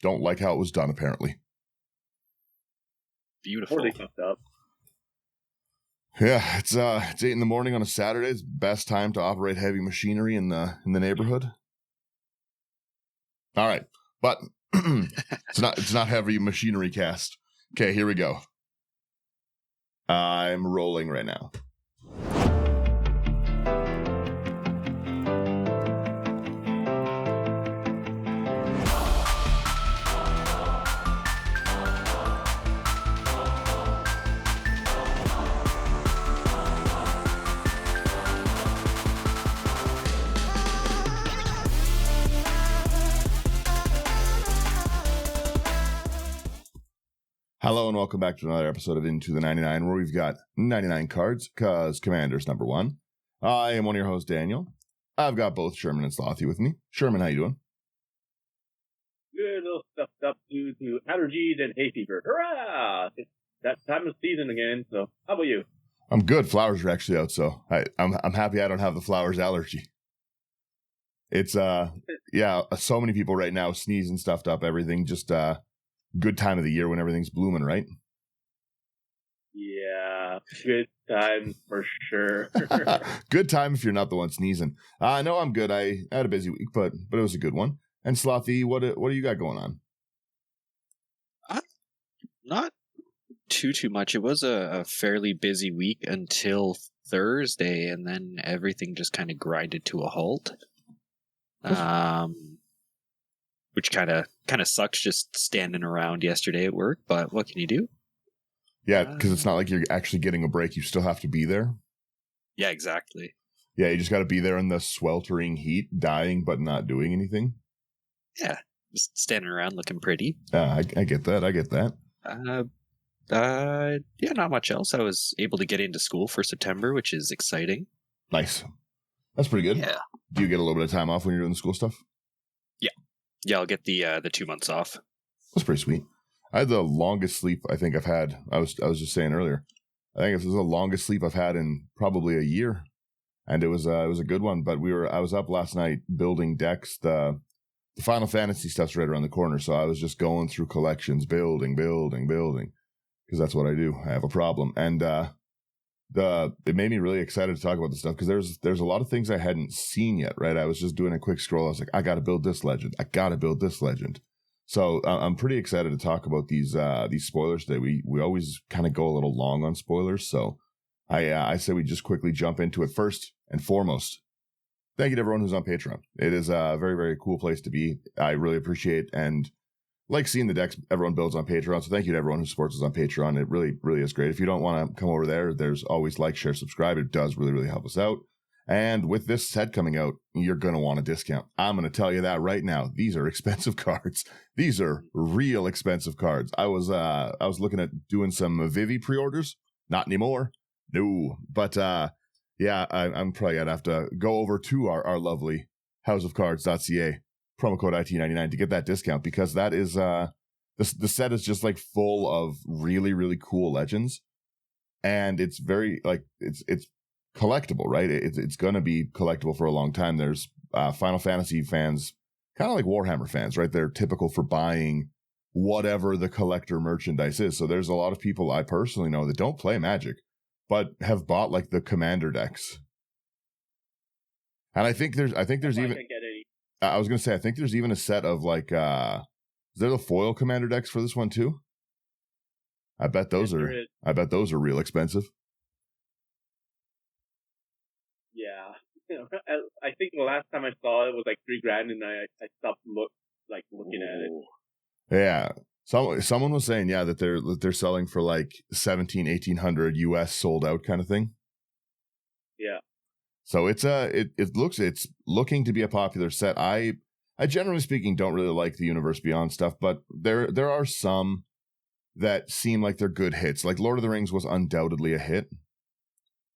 don't like how it was done, apparently. Beautiful. Or they fucked up. Yeah, it's 8 in the morning on a Saturday. It's the best time to operate heavy machinery in the neighborhood. All right, but it's not heavy machinery cast. Okay, here we go. I'm rolling right now. Hello and welcome back to another episode of Into the 99, where we've got 99 cards, cause Commander's number one. I am one of your hosts, Daniel. I've got both Sherman and Slothy with me. Sherman, how you doing? Good, little stuffed up due to allergies and hay fever. Hurrah! It's that time of season again, so how about you? I'm good. Flowers are actually out, so I'm happy I don't have the flowers allergy. It's, so many people right now sneezing, stuffed up, everything, just, good time of the year when everything's blooming, right? Yeah, good time for sure. Good time if you're not the one sneezing. No, I'm good. I had a busy week, but it was a good one. And Slothy, what do you got going on? Not too much. It was a fairly busy week until Thursday, and then everything just kind of grinded to a halt. Which kind of sucks just standing around yesterday at work, but what can you do? Yeah, because it's not like you're actually getting a break. You still have to be there. Yeah, exactly. Yeah, you just got to be there in the sweltering heat, dying but not doing anything. Yeah, just standing around looking pretty. I get that. Yeah, not much else. I was able to get into school for September, which is exciting. Nice. That's pretty good. Yeah. Do you get a little bit of time off when you're doing the school stuff? Yeah, I'll get the 2 months off. That's pretty sweet. I had the longest sleep I think I've had. I was just saying earlier. I think it was the longest sleep I've had in probably a year, and it was a good one. But I was up last night building decks. The Final Fantasy stuff's right around the corner, so I was just going through collections, building, because that's what I do. I have a problem, and it made me really excited to talk about this stuff because there's a lot of things I hadn't seen yet, right? I was just doing a quick scroll. I was like, I got to build this legend. So I'm pretty excited to talk about these spoilers today. We always kind of go a little long on spoilers, so I say we just quickly jump into it. First and foremost, thank you to everyone who's on Patreon. It is a very, very cool place to be. I really appreciate and like seeing the decks everyone builds on Patreon. So thank you to everyone who supports us on Patreon. It really, really is great. If you don't want to come over there, there's always like, share, subscribe. It does really, really help us out. And with this set coming out, you're going to want a discount. I'm going to tell you that right now. These are expensive cards. These are real expensive cards. I was looking at doing some Vivi pre-orders. Not anymore. No. But I'm probably going to have to go over to our lovely houseofcards.ca. Promo code IT99 to get that discount, because that is the set is just like full of really, really cool legends, and it's very like it's collectible, right? It's gonna be collectible for a long time. There's Final Fantasy fans, kind of like Warhammer fans, right? They're typical for buying whatever the collector merchandise is. So there's a lot of people I personally know that don't play Magic, but have bought like the Commander decks, and I think there's even. I was going to say, I think there's even a set of like, is there the foil Commander decks for this one too? I bet those are real expensive. Yeah. I think the last time I saw it was like $3,000, and I stopped looking at it. Yeah. Someone was saying, yeah, that they're selling for like 1,800 US sold out kind of thing. Yeah. So it's looking to be a popular set. I generally speaking don't really like the Universe Beyond stuff, but there are some that seem like they're good hits. Like Lord of the Rings was undoubtedly a hit.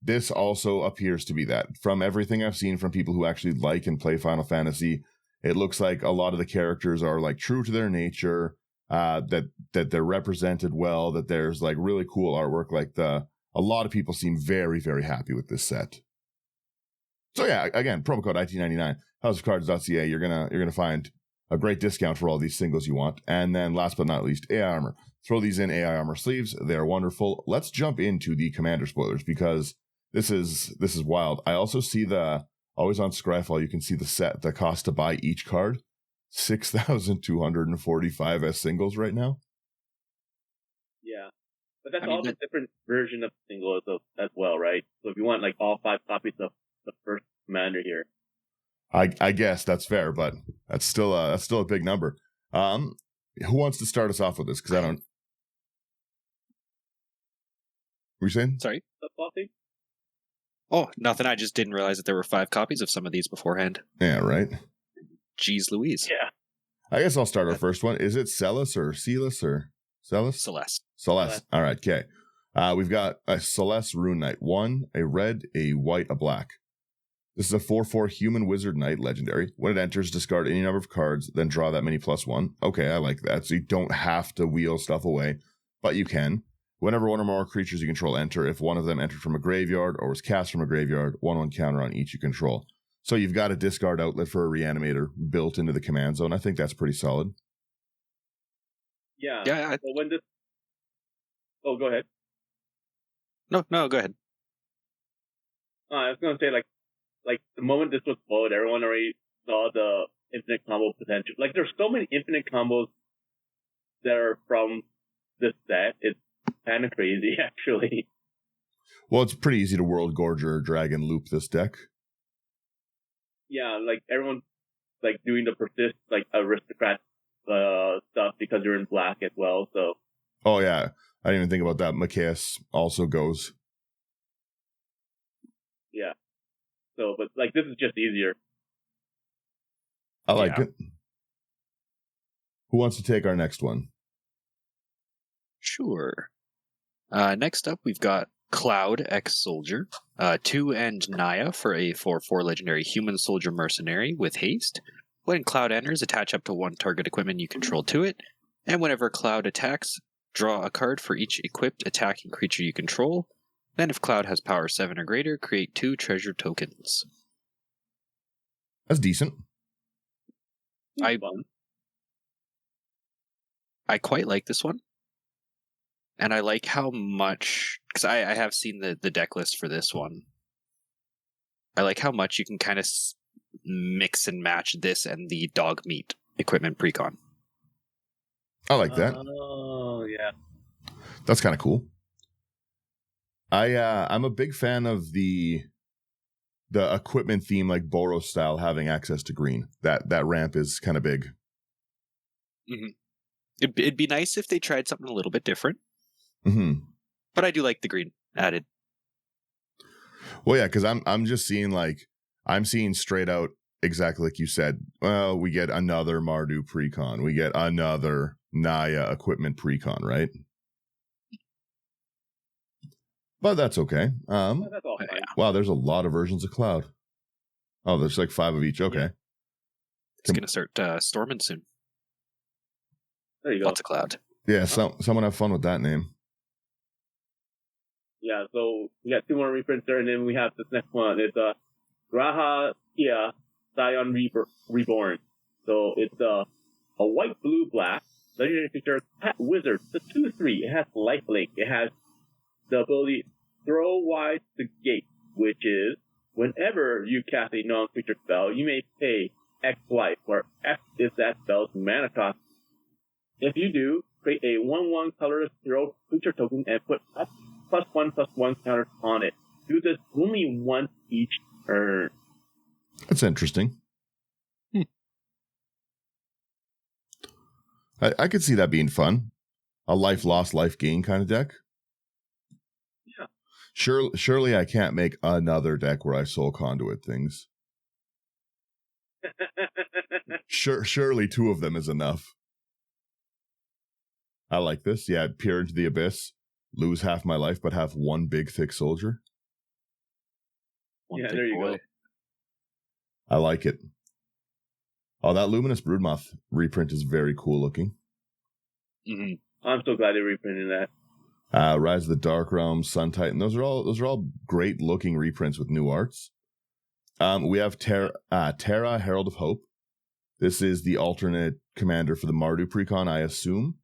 This also appears to be that. From everything I've seen from people who actually like and play Final Fantasy, it looks like a lot of the characters are like true to their nature, that they're represented well, that there's like really cool artwork. Like a lot of people seem very, very happy with this set. So yeah, again, promo code IT99, houseofcards.ca. You're gonna find a great discount for all these singles you want. And then last but not least, AI armor. Throw these in AI armor sleeves. They are wonderful. Let's jump into the commander spoilers because this is wild. I also see always on Scryfall, you can see the cost to buy each card. 6,245 as singles right now. Yeah. But that's all the different version of singles as well, right? So if you want like all 5 copies of the first commander here. I guess that's fair, but that's still a big number. Who wants to start us off with this? Because I don't. What were you saying? Sorry. Slothy? Oh, nothing. I just didn't realize that there were 5 copies of some of these beforehand. Yeah, right. Jeez Louise. Yeah. I guess I'll start our first one. Is it Celis or Celis or Celis? Celeste. All right, okay. We've got a Celeste Rune Knight. 1, a red, a white, a black. This is a 4/4 human wizard knight legendary. When it enters, discard any number of cards, then draw that many +1. Okay, I like that. So you don't have to wheel stuff away, but you can. Whenever one or more creatures you control enter, if one of them entered from a graveyard or was cast from a graveyard, 1/1 counter on each you control. So you've got a discard outlet for a reanimator built into the command zone. I think that's pretty solid. Yeah. Yeah. So when this... Oh, go ahead. No, go ahead. I was going to say, like the moment this was spoiled, everyone already saw the infinite combo potential. Like, there's so many infinite combos that are from this set. It's kind of crazy, actually. Well, it's pretty easy to World Gorger or Dragon Loop this deck. Yeah, like everyone's like doing the persist, like aristocrat stuff because you're in black as well. So. Oh yeah, I didn't even think about that. Macias also goes. Yeah. So, but like this is just easier. I like it. Who wants to take our next one? Sure. Next up, we've got Cloud Ex-Soldier. 2 and Naya for a 4/4 legendary human soldier mercenary with haste. When Cloud enters, attach up to 1 target equipment you control to it. And whenever Cloud attacks, draw a card for each equipped attacking creature you control. Then if Cloud has power 7 or greater, create 2 treasure tokens. That's decent. I quite like this one. And I like how much, because I have seen the deck list for this one. I like how much you can kind of mix and match this and the dog meat equipment precon. I like that. Oh, yeah. That's kind of cool. I'm a big fan of the equipment theme, like Boros style, having access to green. That ramp is kind of big. Mm-hmm. It'd be nice if they tried something a little bit different. Mm-hmm. But I do like the green added. Well, yeah, because I'm just seeing I'm seeing straight out exactly like you said. Well, we get another Mardu precon. We get another Naya equipment precon, right? But that's okay. That's all fine. Wow, there's a lot of versions of Cloud. Oh, there's like 5 of each. Okay. Yeah. It's going to start storming soon. There you go. Lots of Cloud. Yeah, someone have fun with that name. Yeah, so we got 2 more reprints there, and then we have this next one. It's Graha Kia Scion Reborn. So it's a white, blue, black legendary creature, Pet Wizard. It's a 2/3. It has lifelink. It has the ability Throw Wide the Gate, which is whenever you cast a non-creature spell, you may pay X life, where X is that spell's mana cost. If you do, create a 1/1 colorless hero creature token and put +1/+1 counters on it. Do this only once each turn. That's interesting. I could see that being fun. A life lost, life gain kind of deck. Yeah. Surely I can't make another deck where I soul conduit things. Surely 2 of them is enough. I like this. Yeah, peer into the abyss. Lose half my life, but have 1 big, thick soldier. Yeah, there you go. I like it. Oh, that Luminous Broodmoth reprint is very cool looking. Mm-hmm. I'm so glad they reprinted that. Rise of the Dark Realm, Sun Titan. Those are all great looking reprints with new arts. We have Terra, Herald of Hope. This is the alternate commander for the Mardu precon, I assume.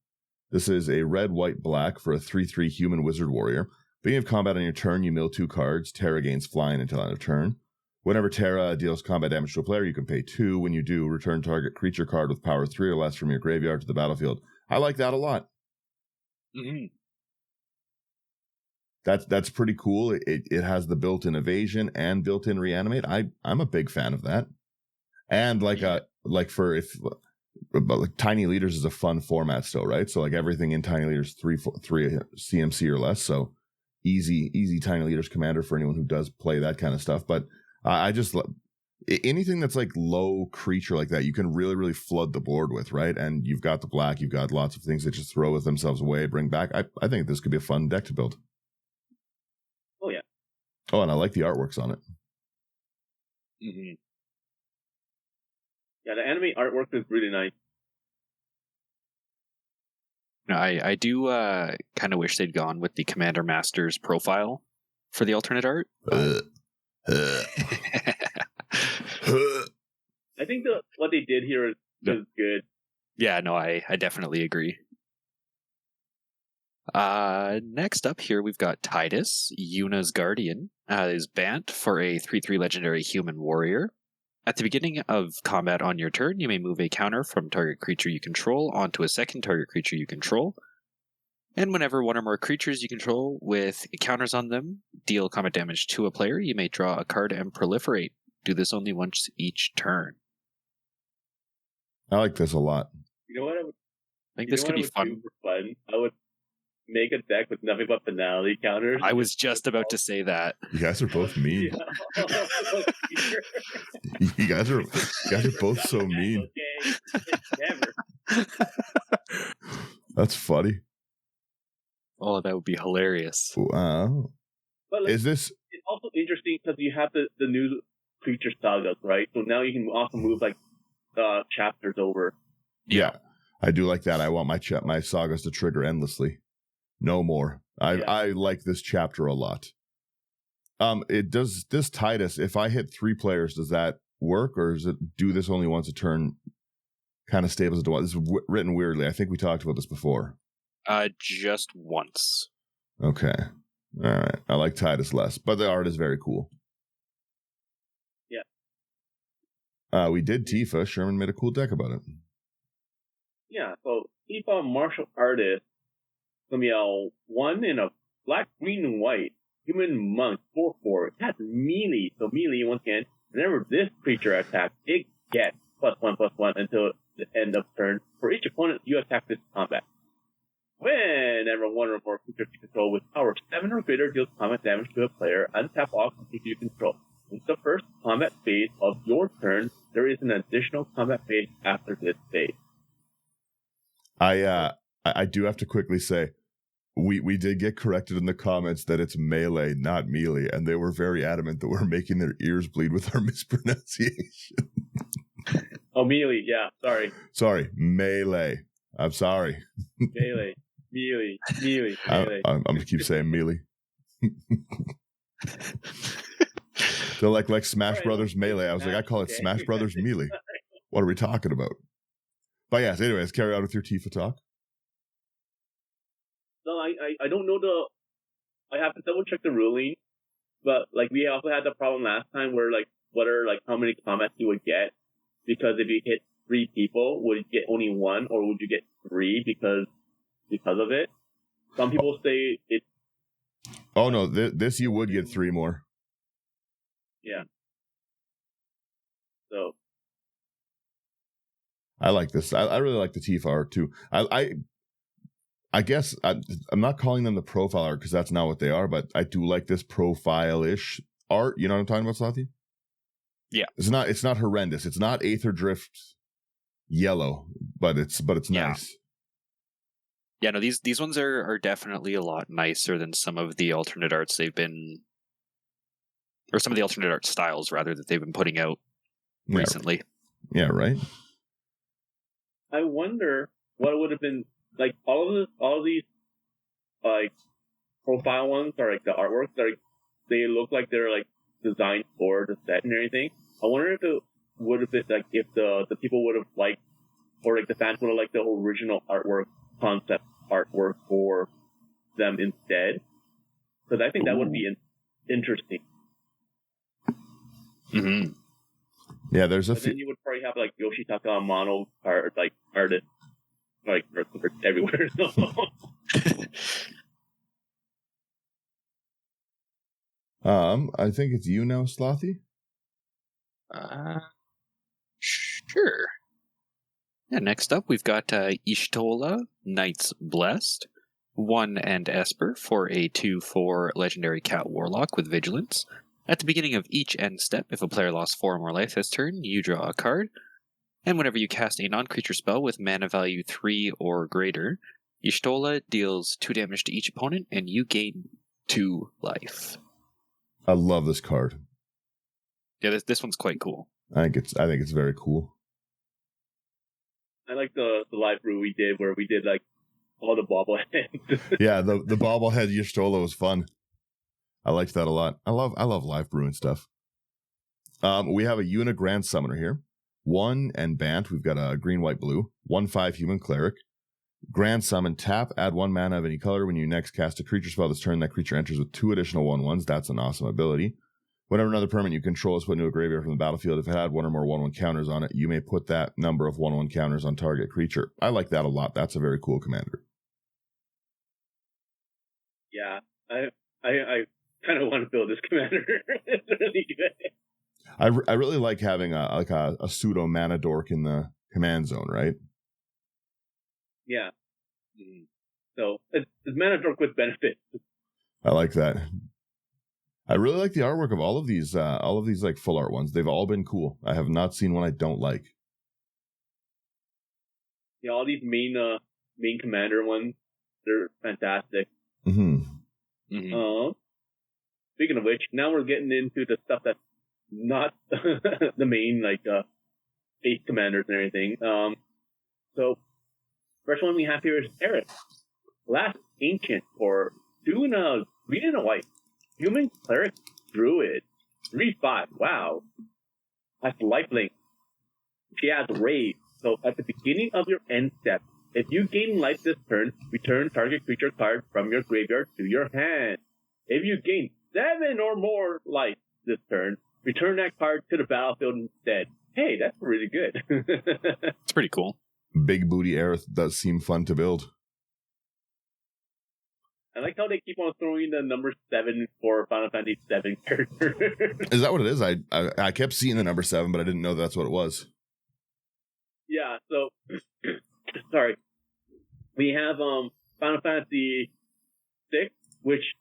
This is a red, white, black for a 3/3 human wizard warrior. Beginning of combat on your turn, you mill 2 cards. Terra gains flying until end of turn. Whenever Terra deals combat damage to a player, you can pay 2. When you do, return target creature card with power 3 or less from your graveyard to the battlefield. I like that a lot. Mm-hmm. That's pretty cool. It has the built-in evasion and built-in reanimate. I'm a big fan of that. And like Tiny Leaders is a fun format still, right? So like everything in Tiny Leaders 3 CMC or less. So easy Tiny Leaders commander for anyone who does play that kind of stuff. But I just anything that's like low creature like that, you can really flood the board with, right? And you've got the black, you've got lots of things that just throw themselves away, bring back. I think this could be a fun deck to build. Oh yeah. Oh, and I like the artworks on it. Mm-hmm. Yeah, the anime artwork is really nice. No, I do kind of wish they'd gone with the Commander Master's profile for the alternate art. I think what they did here is good. Yeah, no, I definitely agree. Next up here, we've got Tidus, Yuna's Guardian, is Bant for a 3/3 legendary human warrior. At the beginning of combat on your turn, you may move a counter from target creature you control onto a second target creature you control. And whenever one or more creatures you control with counters on them deal combat damage to a player, you may draw a card and proliferate. Do this only once each turn. I like this a lot. You know what? I think this could be fun. I would make a deck with nothing but finality counters. I was just about to say that. You guys are both mean. you guys are both so mean. Never. That's funny. Oh, that would be hilarious. Wow. But like, is this? It's also interesting because you have the new creature sagas, right? So now you can also move like chapters over. Yeah, I do like that. I want my sagas to trigger endlessly. No more. I like this chapter a lot. It does this Tidus. If I hit 3 players, does that work, or does it do this only once a turn? Kind of stables it to one. This is written weirdly. I think we talked about this before. Just once. Okay. All right. I like Tidus less, but the art is very cool. Yeah. We did Tifa. Sherman made a cool deck about it. Yeah. So Tifa martial artist. Gonna be a 1 in a black, green, and white human monk 4/4. It has melee. So melee once again. Whenever this creature attacks, it gets +1/+1 until the end of turn. For each opponent you attack this combat. Whenever one or more creatures you control with power 7 or greater deals combat damage to a player, untap all creatures you control. Since the first combat phase of your turn, there is an additional combat phase after this phase. I do have to quickly say, we did get corrected in the comments that it's melee, not melee, and they were very adamant that we're making their ears bleed with our mispronunciation. Oh, melee, yeah, sorry. Sorry, melee. I'm sorry. Melee. I'm gonna keep saying melee. They're like Smash Brothers Melee. I was like, I call it Smash Brothers Melee. What are we talking about? But yes, anyways, carry on with your Tifa talk. No, I don't know I have to double check the ruling, but like we also had the problem last time where like how many combats you would get, because if you hit 3 people, would you get only 1 or would you get 3 because of it? Some people say it. Oh no, this you would get 3 more. Yeah. So. I like this. I really like the Tifa art too. I guess I'm not calling them the profile art because that's not what they are, but I do like this profile-ish art. You know what I'm talking about, Slothy? Yeah. It's not horrendous. It's not Aether Drift yellow, but it's nice. Yeah, no, these ones are definitely a lot nicer than some of the alternate arts they've been, or some of the alternate art styles rather, that they've been putting out recently. Yeah, right. I wonder what would have been like all of these like profile ones, or like the artworks, they look like they're like designed for the set and everything. I wonder if would have been like if the people would have liked, or like the fans would have liked the original artwork, concept artwork for them instead. Because I think that would be interesting. Mm-hmm. Yeah, there's a few. Then you would probably have like Yoshitaka Amano art, like artists, like everywhere. I think it's you now, Slothy. Sure. Yeah, next up, we've got Ishtola, Knights Blessed, 1 and Esper for a 2/4 Legendary Cat Warlock with Vigilance. At the beginning of each end step, if a player lost 4 or more life this turn, you draw a card. And whenever you cast a non-creature spell with mana value 3 or greater, Ishtola deals 2 damage to each opponent, and you gain 2 life. I love this card. Yeah, this one's quite cool. I think it's very cool. I like the live brew we did where we did like all the bobbleheads. Yeah, the bobblehead Y'shtola was fun. I liked that a lot. I love live brewing stuff. We have a Una Grand Summoner here. 1 and Bant. We've got a green, white, blue. 1/5 Human Cleric. Grand Summon. Tap. Add 1 mana of any color. When you next cast a creature spell this turn, that creature enters with 2 additional 1/1s. That's an awesome ability. Whenever another permanent you control is put into a graveyard from the battlefield, if it had 1 or more 1/1 counters on it, you may put that number of 1/1 counters on target creature. I like that a lot. That's a very cool commander. Yeah, I kind of want to build this commander. It's really good. I really like having a pseudo mana dork in the command zone, right? Yeah. So it's mana dork with benefit. I like that. I really like the artwork of all of these like full art ones. They've all been cool. I have not seen one I don't like. Yeah, all these main commander ones, they're fantastic. Mm-hmm. Mm-hmm. Speaking of which, now we're getting into the stuff that's not the main like base commanders and everything. So first one we have here is Eris, Last Ancient, or 2 and a green and a white. Human Cleric Druid. 3/5. Wow. That's lifelink. She has Rave. So at the beginning of your end step, if you gain life this turn, return target creature card from your graveyard to your hand. If you gain 7 or more life this turn, return that card to the battlefield instead. Hey, that's really good. It's pretty cool. Big booty Aerith does seem fun to build. I like how they keep on throwing the number 7 for Final Fantasy 7 characters. Is that what it is? I kept seeing the number 7, but I didn't know that's what it was. Yeah, so sorry. We have Final Fantasy 6, which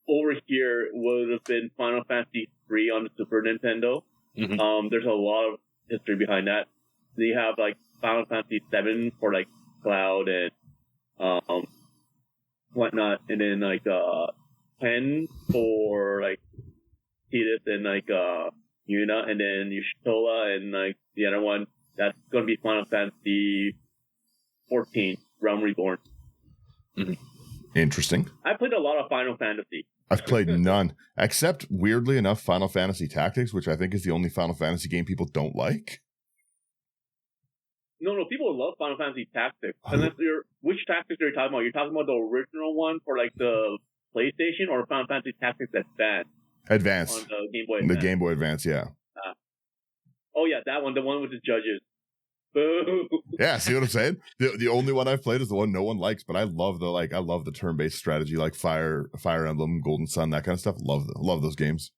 over here would have been Final Fantasy 3 on the Super Nintendo. Mm-hmm. There's a lot of history behind that. They have like Final Fantasy 7 for like Cloud and whatnot, and then like 10 for like Tidus and like Yuna, and then Y'shtola, and like the other one that's gonna be Final Fantasy 14, Realm Reborn. Mm-hmm. Interesting. I played a lot of Final Fantasy. I've played none, except weirdly enough, Final Fantasy Tactics, which I think is the only Final Fantasy game people don't like. No, people love Final Fantasy Tactics. Unless which Tactics are you talking about? You're talking about the original one for like the PlayStation, or Final Fantasy Tactics Advance. On the Game Boy Advance. The Game Boy Advance, yeah. Oh yeah, that one, the one with the judges. Boo. Yeah, see what I'm saying? The only one I've played is the one no one likes, but I love the turn-based strategy, like Fire Emblem, Golden Sun, that kind of stuff. Love those games.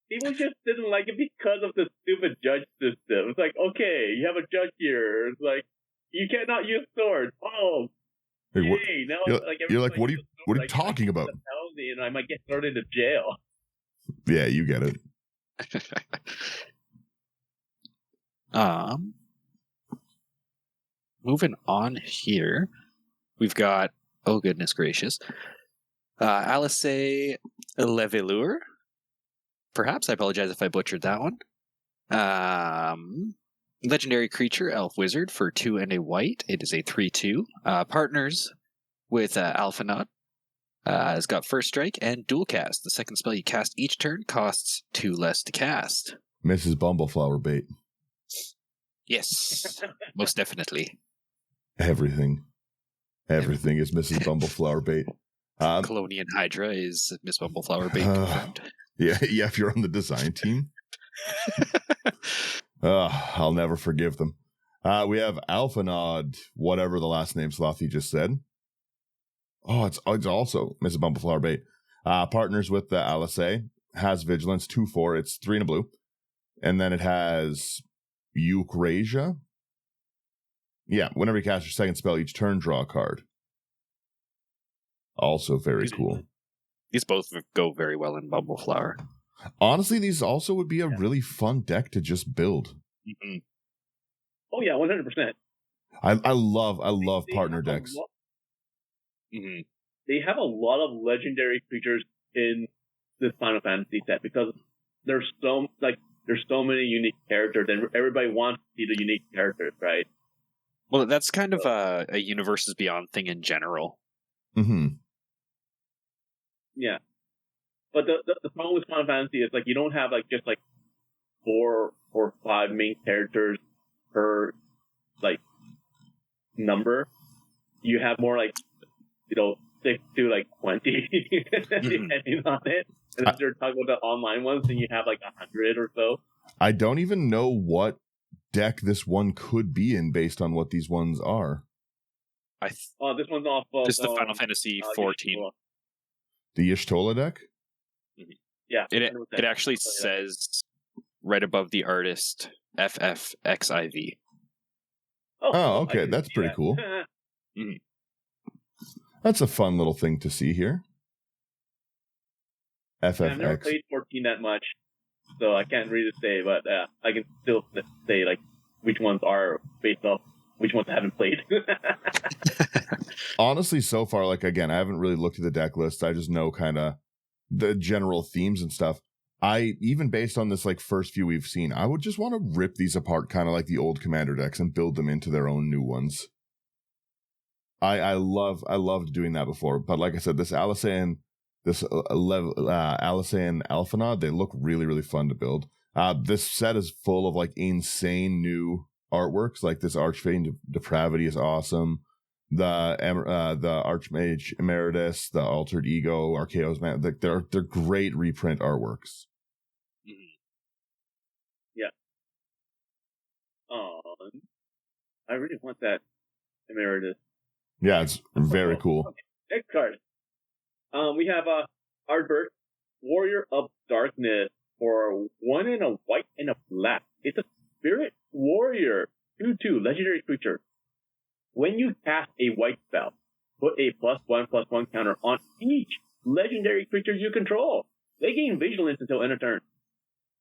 People just didn't like it because of the stupid judge system. It's like, okay, you have a judge here. It's like, you cannot use swords. Oh, hey, yay! Now, you're like, what are you talking about? Penalty, and I might get thrown into jail. Yeah, you get it. Moving on here, we've got, oh goodness gracious, Alice Levelure. Perhaps, I apologize if I butchered that one. Legendary creature, Elf Wizard, for 2 and a white. It is a 3/2. Partners with Alphanaut. It's got first strike and dual cast. The second spell you cast each turn costs 2 less to cast. Mrs. Bumbleflower bait. Yes, most definitely. Everything is Mrs. Bumbleflower bait. Colonian Hydra is Miss Bumbleflower bait confirmed. Yeah, if you're on the design team. I'll never forgive them. We have Alphanod, whatever the last name Slothy just said. Oh, it's also Mrs. Bumbleflower bait. Partners with the LSA, has vigilance 2/4. It's 3 and a blue. And then it has Eucrasia. Yeah, whenever you cast your second spell each turn, draw a card. Also very cool. These both go very well in Bumbleflower. Honestly, these also would be a really fun deck to just build. Mm-hmm. Oh yeah, 100%. I love partner decks. Mm-hmm. They have a lot of legendary creatures in this Final Fantasy set because there's so many unique characters, and everybody wants to see the unique characters, right? Well, that's kind of a Universes Beyond thing in general. Mm-hmm. Yeah. But the problem with Final Fantasy is, like, you don't have, like, just, like, 4 or 5 main characters per, like, number. You have more, like, 6 to, like, 20, depending on it. And if you're talking about the online ones, then you have, like, 100 or so. I don't even know what deck this one could be in based on what these ones are. This one's off of... This is the Final Fantasy 14. The Y'shtola deck? Mm-hmm. Yeah. It actually says right above the artist FFXIV. Oh, okay. That's pretty cool. Mm-hmm. That's a fun little thing to see here. FFX. I've never played 14 that much, so I can't really say, but I can still say, like, which ones are based off which ones I haven't played. Honestly, so far, like, again, I haven't really looked at the deck list. I just know kind of the general themes and stuff. Even based on this, like, first few we've seen, I would just want to rip these apart kind of like the old Commander decks and build them into their own new ones. I loved doing that before, but like I said, this Alisain Alphanod, they look really, really fun to build. This set is full of, like, insane new artworks. Like, this Archfey Depravity is awesome. The Archmage Emeritus, the Altered Ego, Archaeos Man, they're great reprint artworks. Yeah. I really want that Emeritus. Yeah, it's very cool. Okay. Next card. We have Ardbert, Warrior of Darkness, for 1 and a white and a black. It's a Spirit Warrior, 2/2 legendary creature. When you cast a white spell, put a +1/+1 counter on each legendary creature you control. They gain vigilance until end of turn.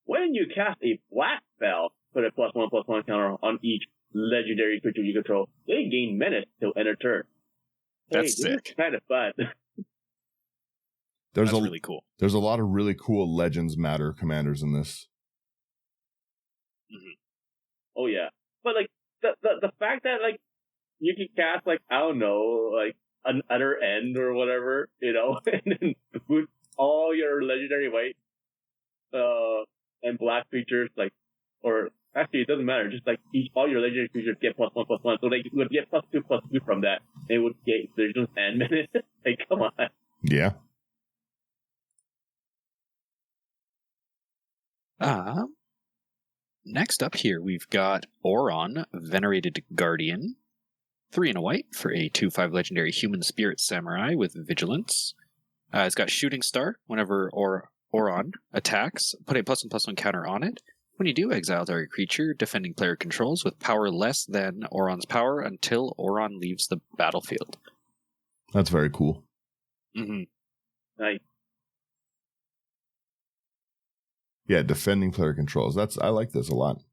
When you cast a black spell, put a +1/+1 counter on each legendary creature you control. They gain menace till end of turn. That's sick. Kind of fun. That's really cool. There's a lot of really cool Legends Matter commanders in this. Mm-hmm. Oh yeah, but, like, the fact that, like, you can cast, like, I don't know, like, an Utter End or whatever, and then boost all your legendary white and black creatures, like, or actually it doesn't matter, just, like, all your legendary creatures get +1/+1, so they would get +2/+2 from that. They would get vigilance and menace. Like, come on. Yeah. Next up here, we've got Oron, Venerated Guardian. 3 and a white for a 2/5 legendary human spirit samurai with vigilance. It's got Shooting Star. Whenever Oron attacks, put a +1/+1 counter on it. When you do, exile target creature defending player controls with power less than Oron's power until Oron leaves the battlefield. That's very cool. Mm-hmm. Nice. Yeah, defending player controls. I like this a lot.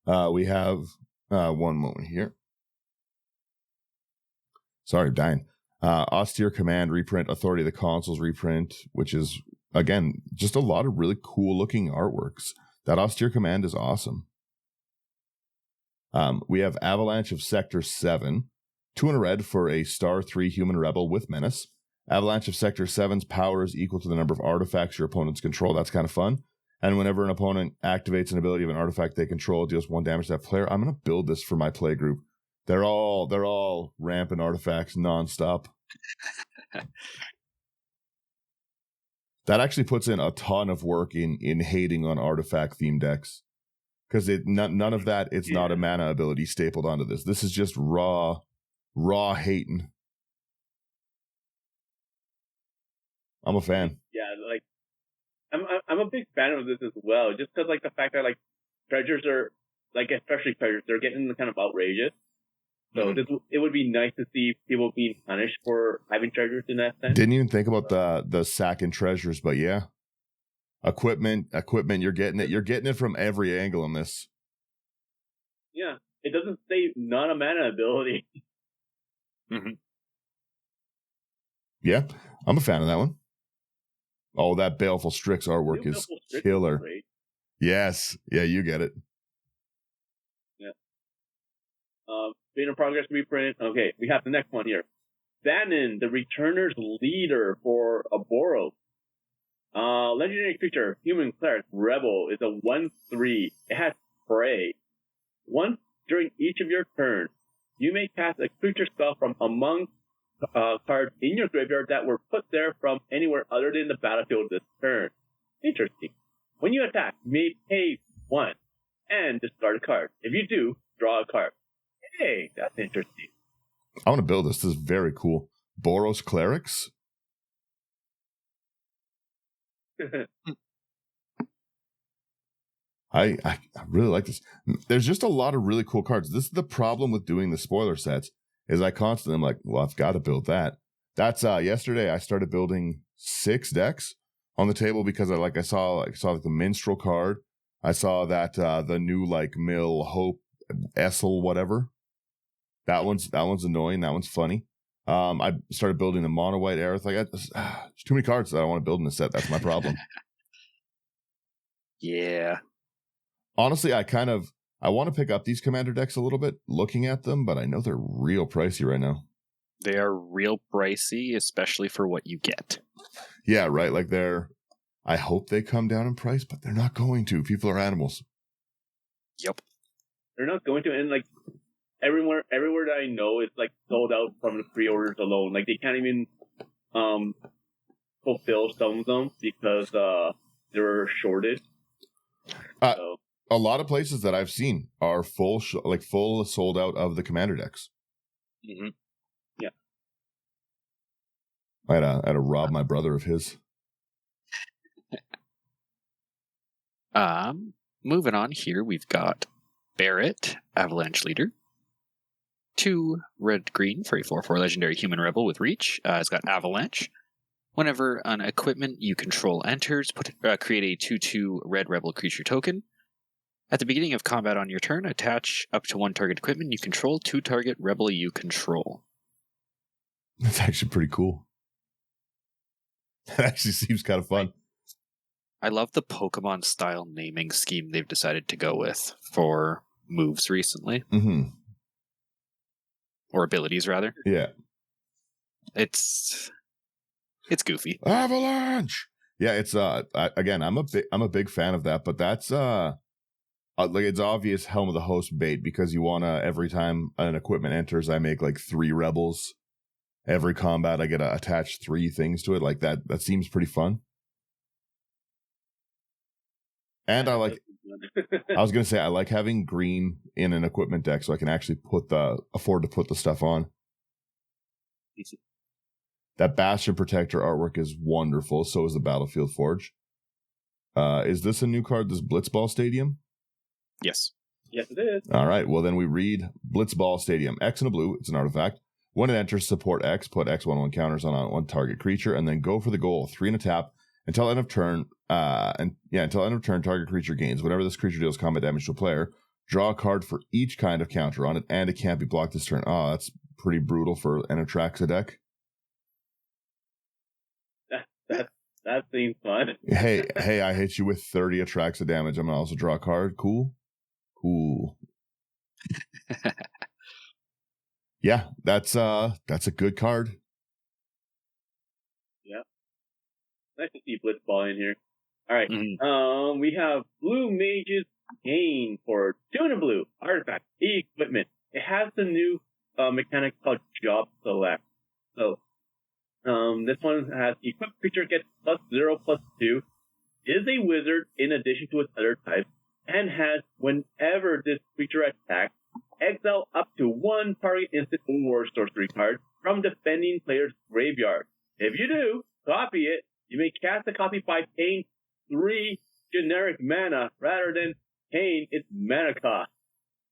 We have one moment here. Sorry, dying. Austere Command reprint, Authority of the Consuls reprint, which is, again, just a lot of really cool looking artworks. That Austere Command is awesome. We have Avalanche of Sector 7, 2 and a red for a star 3 human rebel with menace. Avalanche of Sector 7's power is equal to the number of artifacts your opponents control. That's kind of fun. And whenever an opponent activates an ability of an artifact they control, it deals 1 damage to that player. I'm going to build this for my play group. They're all rampant artifacts nonstop. That actually puts in a ton of work in hating on artifact themed decks. Because none of that, it's not a mana ability stapled onto this. This is just raw hating. I'm a fan. Yeah, like I'm a big fan of this as well. Just because like the fact that like treasures are like, especially treasures, they're getting kind of outrageous. So it would be nice to see people being punished for having treasures in that sense. Didn't even think about the sack and treasures, but yeah. Equipment, you're getting it from every angle in this. Yeah. It doesn't say not a mana ability. Mm-hmm. Yeah, I'm a fan of that one. Oh, that Baleful Strix artwork is killer. Great. Yes. Yeah, you get it. Yeah. Being in progress reprint. Okay, we have the next one here. Bannon, the Returner's leader for a Boros. Legendary creature, human cleric, rebel, is a 1/3. It has prey. Once during each of your turns, you may cast a creature spell from among cards in your graveyard that were put there from anywhere other than the battlefield this turn. Interesting. When you attack, you may pay 1 and discard a card. If you do, draw a card. Hey, that's interesting. I want to build this. This is very cool. Boros Clerics? I really like this. There's just a lot of really cool cards. This is the problem with doing the spoiler sets, is I constantly am like, well, I've got to build that. That's yesterday I started building 6 decks on the table because I saw like the Minstrel card. I saw that the new like Mill Hope Essel whatever. That one's annoying. That one's funny. I started building the Mono White Aerith. Like there's too many cards that I want to build in this set. That's my problem. Yeah. Honestly, I want to pick up these commander decks a little bit, looking at them, but I know they're real pricey right now. They are real pricey, especially for what you get. Yeah, right. Like I hope they come down in price, but they're not going to. People are animals. Yep. They're not going to, and like everywhere that I know, it's like sold out from the pre-orders alone. Like they can't even fulfill some of them because they're shorted. So. A lot of places that I've seen are full sold out of the commander decks. Mm-hmm. Yeah. I had to rob my brother of his. Moving on here, we've got Barrett, Avalanche Leader. 2 red-green for a 4/4 legendary human rebel with reach. It's got Avalanche. Whenever an equipment you control enters, create a 2/2 red rebel creature token. At the beginning of combat on your turn, attach up to 1 target equipment you control to target rebel you control. That's actually pretty cool. That actually seems kind of fun. I love the Pokemon style naming scheme they've decided to go with for moves recently. Mm-hmm. Or abilities, rather. Yeah. It's goofy. Avalanche. Yeah, it's again, I'm a big fan of that, but that's like it's obvious Helm of the Host bait because you wanna every time an equipment enters, I make like 3 rebels. Every combat I get to attach 3 things to it. Like that seems pretty fun. And I was gonna say I like having green in an equipment deck so I can actually afford to put the stuff on. That Bastion Protector artwork is wonderful. So is the Battlefield Forge. Is this a new card? This Blitzball Stadium? Yes. Yes, it is. All right. Well, then we read Blitzball Stadium. X and a blue. It's an artifact. When it enters, support X. Put X/1/1 counters on a 1 target creature, and then go for the goal. 3 and a tap until end of turn. Until end of turn, target creature gains. Whenever this creature deals combat damage to a player, draw a card for each kind of counter on it, and it can't be blocked this turn. Oh, that's pretty brutal for an Atraxa deck. That seems fun. hey, I hit you with 30 Atraxa damage. I'm gonna also draw a card. Cool. Yeah, that's a good card. Yeah. Nice to see Blitzball in here. All right. We have Blue Mage's Cane for 2 and a blue. Artifact, equipment. It has the new mechanic called Job Select. So, this one has equipped creature gets +0/+2, is a wizard in addition to its other types, and has, whenever this creature attacks, exile up to 1 target instant or sorcery card from defending player's graveyard. If you do, copy it. You may cast a copy by paying 3 generic mana rather than paying its mana cost.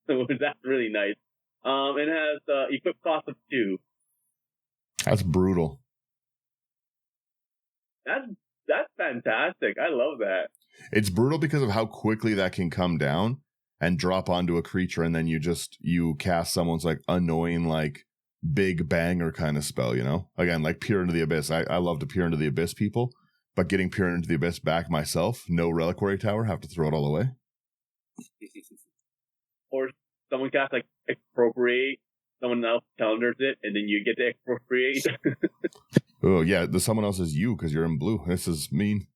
So that's really nice. It has equip cost of 2. That's brutal. That's fantastic. I love that. It's brutal because of how quickly that can come down and drop onto a creature, and then you cast someone's like annoying, like big banger kind of spell, you know? Again, like Peer into the Abyss. I love to Peer into the Abyss people, but getting Peer into the Abyss back myself, no Reliquary Tower, have to throw it all away. Or someone casts like Expropriate, someone else calendars it, and then you get to Expropriate. Oh, yeah, someone else is you because you're in blue. This is mean.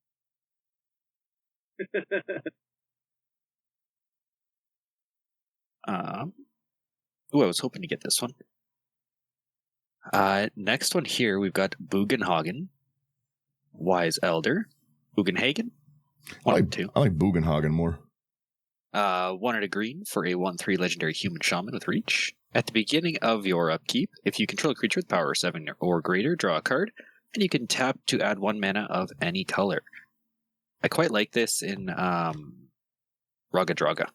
I was hoping to get this one. Next one here, we've got Bugenhagen, Wise Elder, Bugenhagen. I like Bugenhagen more. 1 and a green for a 1/3 legendary human shaman with reach. At the beginning of your upkeep, if you control a creature with power 7 or greater, draw a card, and you can tap to add 1 mana of any color. I quite like this in Raga Draga.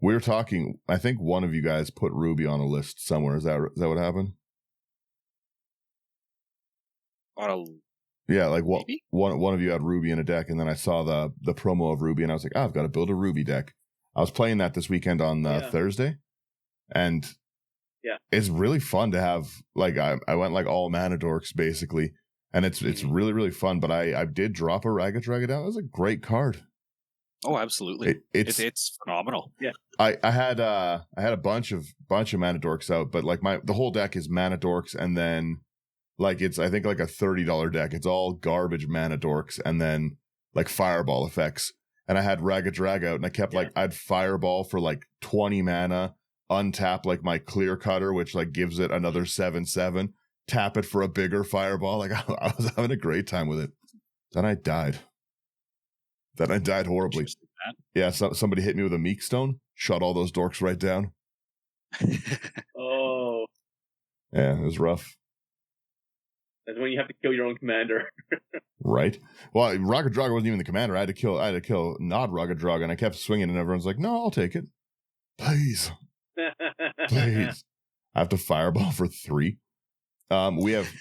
We were talking, I think one of you guys put Ruby on a list somewhere. Is that what happened? Yeah, like one of you had Ruby in a deck, and then I saw the promo of Ruby, and I was like, I've got to build a Ruby deck. I was playing that this weekend on Thursday, and it's really fun to have, like, I went like all mana dorks, basically, and it's really, really fun, but I did drop a Raga Draga down. It was a great card. Oh, absolutely. It's phenomenal. Yeah. I had a bunch of mana dorks out, but like the whole deck is mana dorks, and then like it's I think like a $30 deck. It's all garbage mana dorks, and then like fireball effects. And I had Raga Drag out, and I kept I'd fireball for like 20 mana, untap like my clear cutter, which like gives it another 7/7, tap it for a bigger fireball. Like I was having a great time with it. Then I died. Horribly. Yeah, somebody hit me with a Meek Stone, shut all those dorks right down. Oh. Yeah, it was rough. That's when you have to kill your own commander. Right. Well, Raga Draga wasn't even the commander. I had to kill not Raga Draga, and I kept swinging, and everyone's like, no, I'll take it. Please. Please. I have to fireball for 3. We have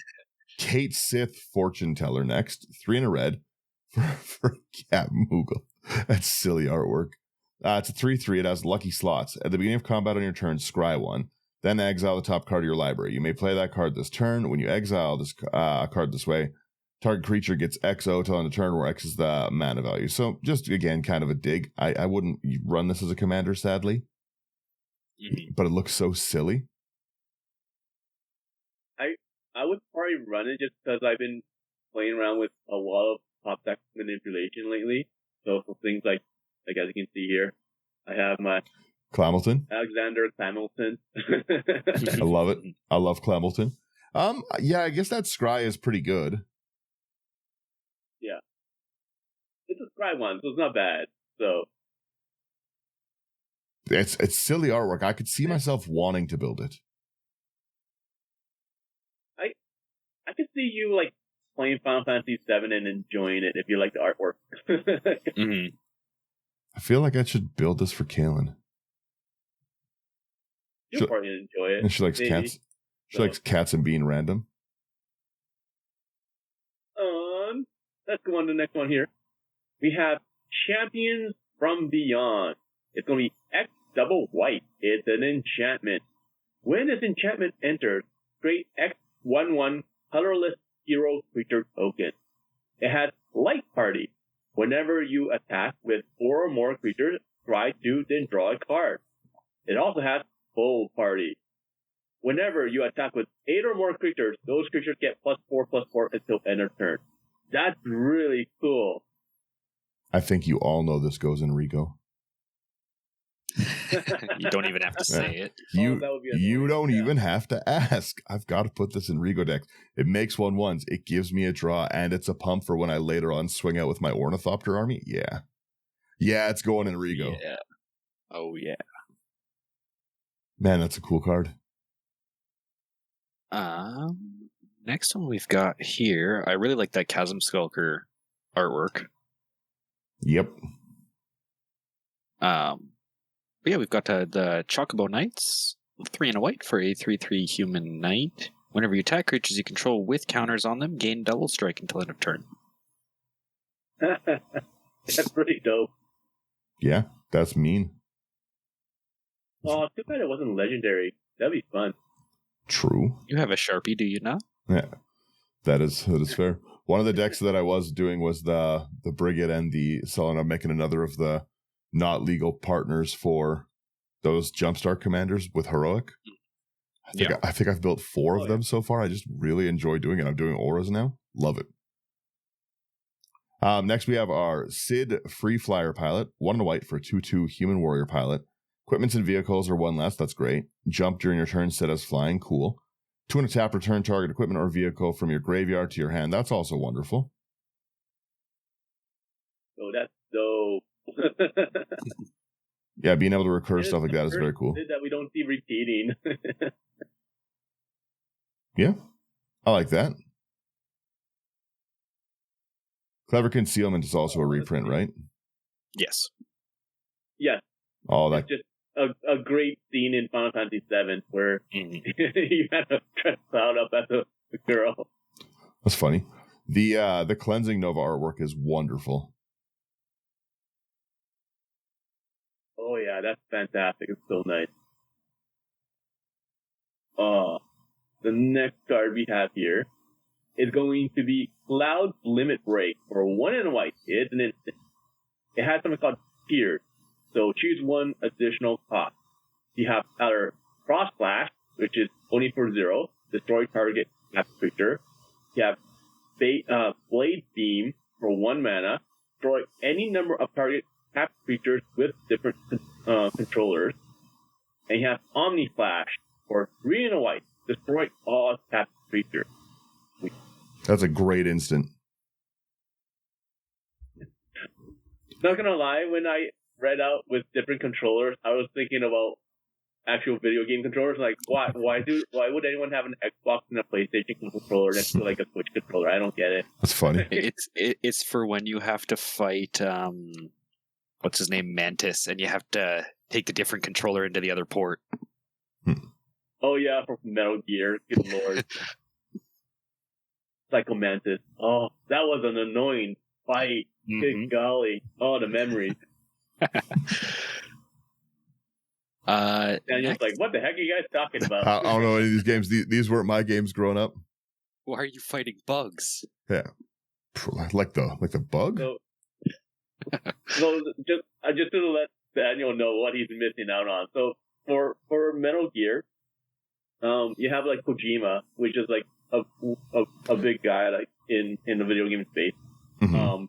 Kate Sith Fortune Teller next. 3 and a red for Cat Moogle. That's silly artwork. It's a 3/3. It has lucky slots. At the beginning of combat on your turn, scry 1. Then exile the top card of your library. You may play that card this turn. When you exile this card this way, target creature gets XO till end of turn, where X is the mana value. So just, again, kind of a dig. I wouldn't run this as a commander, sadly. Mm-hmm. But it looks so silly. I would probably run it just because I've been playing around with a lot of top deck manipulation lately. So for things like as you can see here, I have my Clamilton. Alexander Clamilton. I love it. I love Clamilton. Yeah, I guess that scry is pretty good. Yeah. It's a scry one, so it's not bad. So it's silly artwork. I could see myself wanting to build it. I could see you like playing Final Fantasy VII and enjoying it if you like the artwork. Mm-hmm. I feel like I should build this for Kaylin. You'll probably enjoy it. And she likes cats. She likes cats and being random. Let's go on to the next one here. We have Champions from Beyond. It's going to be X double white. It's an enchantment. When this enchantment enters, create X/1/1 colorless hero creature token. It has Light Party. Whenever you attack with 4 or more creatures, try to then draw a card. It also has Full Party. Whenever you attack with 8 or more creatures, those creatures get +4/+4 until end of turn. That's really cool. I think you all know this goes in Rico. You don't even have to say it. You don't even have to ask. I've got to put this in Rigo decks. It makes 1/1s. It gives me a draw, and it's a pump for when I later on swing out with my Ornithopter army. Yeah. Yeah, it's going in Rigo. Yeah. Oh, yeah. Man, that's a cool card. Next one we've got here. I really like that Chasm Skulker artwork. Yep. But yeah, we've got the Chocobo Knights, 3 and a white for a 3/3 human knight. Whenever you attack creatures you control with counters on them, gain double strike until end of turn. That's pretty dope. Yeah, that's mean. Oh, too bad it wasn't legendary. That'd be fun. True. You have a Sharpie, do you not? Yeah, that is fair. One of the decks that I was doing was the Brigade and the Selena, making another of the not legal partners for those Jumpstart commanders with Heroic. I think I've built 4 of them so far. I just really enjoy doing it. I'm doing auras now. Love it. Next, we have our Sid Free Flyer Pilot, 1 and a white for 2/2 Human Warrior Pilot. Equipments and vehicles are 1 less. That's great. Jump during your turn, set as flying. Cool. 2 and a tap, return target equipment or vehicle from your graveyard to your hand. That's also wonderful. Oh, that's dope. Yeah, being able to recur stuff like that is very cool. That we don't see repeating. Yeah, I like that. Clever Concealment is also a reprint, right? Yes. Yes. Oh, that just a great scene in Final Fantasy VII where you had to dress Cloud up as a girl. That's funny. The Cleansing Nova artwork is wonderful. Oh yeah, that's fantastic. It's so nice. The next card we have here is going to be Cloud's Limit Break for 1 and a white. It's an instant. It has something called Tiered. So choose 1 additional cost. You have either Cross Flash, which is only for 0, destroy target creature. You have Blade Beam for 1 mana, destroy any number of target tap creatures with different controllers. And you have Omni Flash for 3 and a white, destroy all tap creatures. That's a great instant. Not gonna lie, when I read out with different controllers, I was thinking about actual video game controllers. Like, why would anyone have an Xbox and a PlayStation controller next to like a Switch controller? I don't get it. That's funny. It's for when you have to fight what's his name, Mantis, and you have to take the different controller into the other port. Oh yeah, for Metal Gear. Good lord. Psycho Mantis. Oh, that was an annoying fight. Good golly. Oh, the memories. Daniel's like, what the heck are you guys talking about? I don't know any of these games. These weren't my games growing up. Why are you fighting bugs? Yeah, like the bug. So just to let Daniel know what he's missing out on. So for Metal Gear, you have like Kojima, which is like a big guy like in the video game space. Mm-hmm.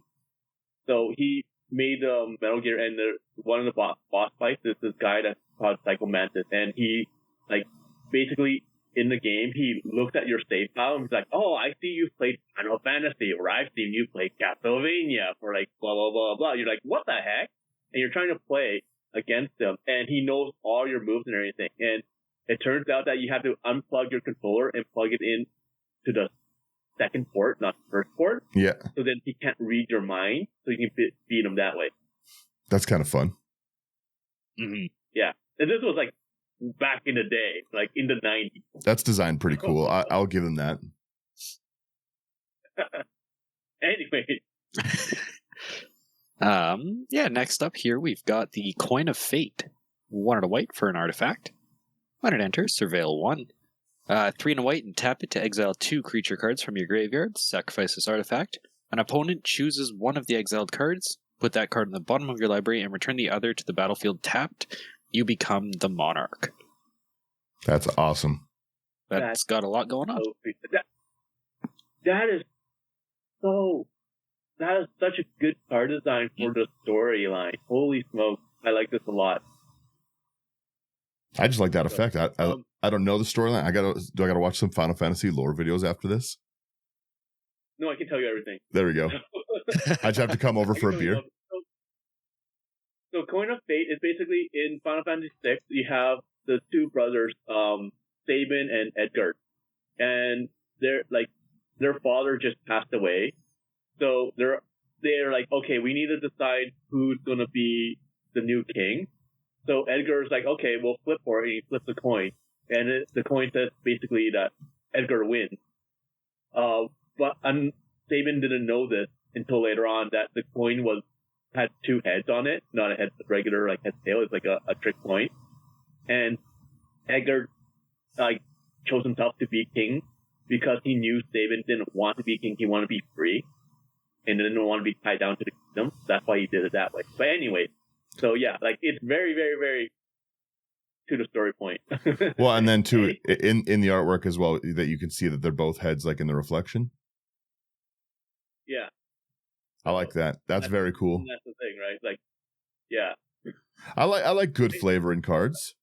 So he made Metal Gear, and one of the boss fights is this guy that's called Psycho Mantis, and he like basically in the game he looks at your save file and he's like, oh, I see you've played Final Fantasy, or I've seen you play Castlevania for like blah blah blah blah. You're like, what the heck? And you're trying to play against him, and he knows all your moves and everything. And it turns out that you have to unplug your controller and plug it in to the second port, not the first port. Yeah. So then he can't read your mind, so you can beat him that way. That's kind of fun. Mm-hmm. Yeah. And this was like back in the day, like in the 90s. That's designed pretty cool. I'll give him that. Anyway. Yeah, next up here we've got the Coin of Fate. 1 and a white for an artifact. When it enters, surveil 1. 3 and a white and tap it to exile 2 creature cards from your graveyard. Sacrifice this artifact. An opponent chooses one of the exiled cards. Put that card in the bottom of your library and return the other to the battlefield tapped. You become the monarch. That's awesome. That's got a lot going on. That is is such a good card design for the storyline. Holy smokes. I like this a lot. I just like that effect. I don't know the storyline. Do I gotta watch some Final Fantasy lore videos after this? No, I can tell you everything. There we go. I just have to come over for a beer. So Coin of Fate is basically in Final Fantasy VI. You have the two brothers, Sabin and Edgar, and their father just passed away. So they're like, okay, we need to decide who's going to be the new king. So Edgar's like, okay, we'll flip for it. And he flips the coin, and the coin says basically that Edgar wins. But Sabin didn't know this until later on, that the coin had two heads on it, not a head regular like head tail. It's like a trick coin, and Edgar chose himself to be king because he knew Sabin didn't want to be king. He wanted to be free, and didn't want to be tied down to the kingdom. That's why he did it that way. But anyway, so yeah, like it's very, very, very to the story point. Well, and then too in the artwork as well, that you can see that they're both heads like in the reflection. Yeah. I like that. That's very cool. That's the thing, right? Like, yeah. I like good flavor in cards.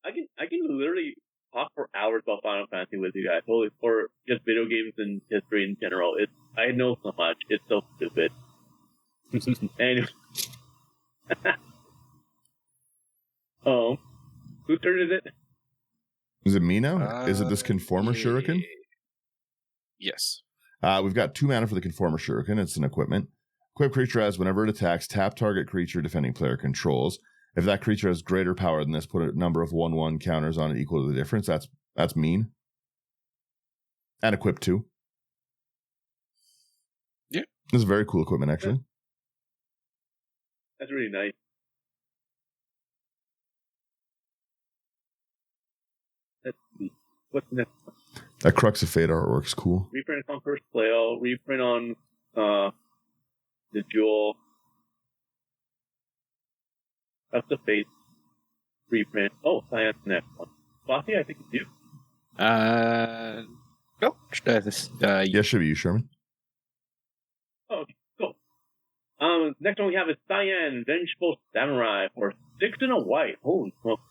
I can literally talk for hours about Final Fantasy with you guys, or just video games and history in general. I know so much. It's so stupid. Anyway. Whose turn is it? Is it me now? Is it this Conformer Shuriken? Yes. We've got 2 mana for the Conformer Shuriken. It's an equipment. Equipped creature has, whenever it attacks, tap target creature defending player controls. If that creature has greater power than this, put a number of 1/1 counters on it equal to the difference. That's mean. And equip 2. Yeah. This is a very cool equipment, actually. That's really nice. Let's see. What's next? That Crux of Fate artwork's cool. Reprint on First Flail. Reprint on the Jewel. Crux of Fate. Reprint. Oh, Cyan's next one. Slothy, I think it's you. No. Yeah, should be you, Sherman. Oh, okay, cool. Next one we have is Cyan, Vengeful Samurai for 6 and a white. Holy smoke.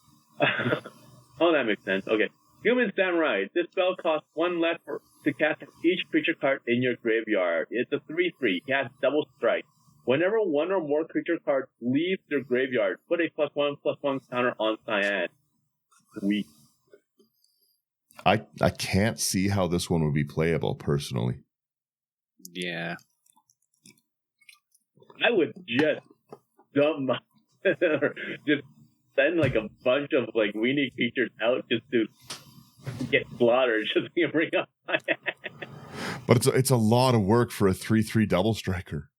Oh, that makes sense. Okay. Human Samurai. This spell costs 1 less to cast for each creature card in your graveyard. It's a 3/3. Cast double strike. Whenever one or more creature cards leave their graveyard, put a +1/+1 counter on Cyan. Sweet. I can't see how this one would be playable, personally. Yeah. I would just dump just send like a bunch of like weenie creatures out just to get slaughtered, just to bring up my ass. But it's a lot of work for a 3/3 double striker.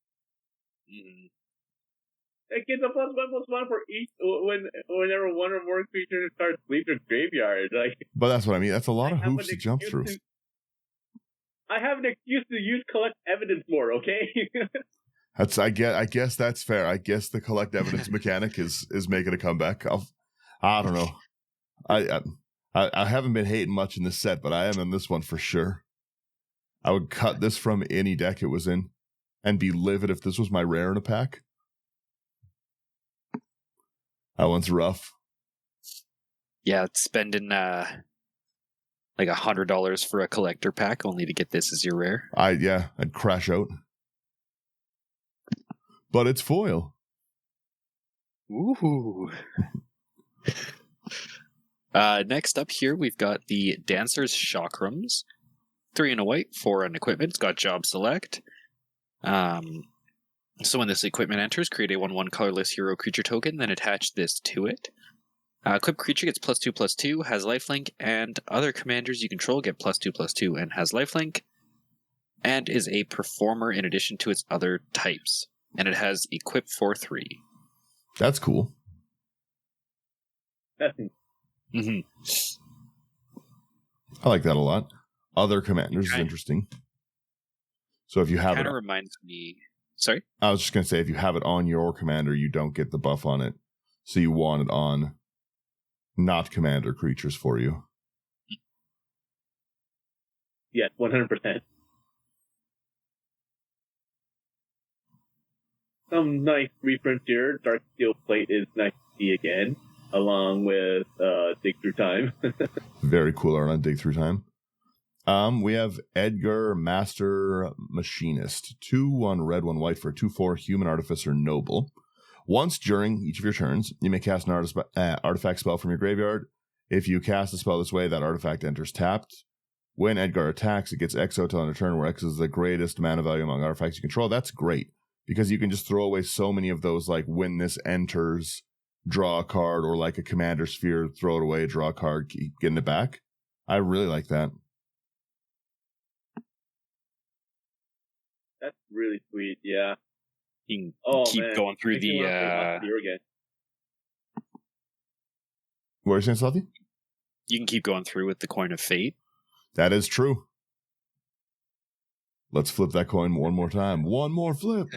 It gets a +1/+1 for each whenever one or more creatures starts leave their graveyard. Like, but that's what I mean. That's a lot of hoops to jump through. I have an excuse to use collect evidence more. Okay. I guess that's fair. I guess the collect evidence mechanic is making a comeback. I don't know. I haven't been hating much in this set, but I am in this one for sure. I would cut this from any deck it was in and be livid if this was my rare in a pack. That one's rough. Yeah, it's spending like $100 for a collector pack only to get this as your rare. I'd crash out. But it's foil. Ooh. Next up here, we've got the Dancer's Chakrams. 3 and a white, 4 on equipment. It's got job select. So when this equipment enters, create a 1/1 colorless hero creature token, then attach this to it. Equipped creature gets +2/+2, has lifelink, and other commanders you control get +2/+2 and has lifelink, and is a performer in addition to its other types. And it has equip for 3. That's cool. Mm-hmm. I like that a lot. Other commanders is interesting. So if you have it, kind of reminds me. Sorry, I was just gonna say if you have it on your commander, you don't get the buff on it. So you want it on not commander creatures for you. Yes, 100%. some nice reprints here. Dark Steel Plate is nice to see again, along with Dig Through Time. Very cool art on Dig Through Time. We have Edgar, Master Machinist. 2/1 red, 1 white for a 2/4 Human Artificer Noble. Once during each of your turns, you may cast an artifact spell from your graveyard. If you cast a spell this way, that artifact enters tapped. When Edgar attacks, it gets X till end of turn, where X is the greatest mana value among artifacts you control. That's great, because you can just throw away so many of those, like when this enters, draw a card, or like a Commander Sphere, throw it away, draw a card, keep getting it back. I really like that. That's really sweet, yeah. You can keep going through the... What are you saying, Slothy? You can keep going through with the Coin of Fate. That is true. Let's flip that coin one more time. One more flip.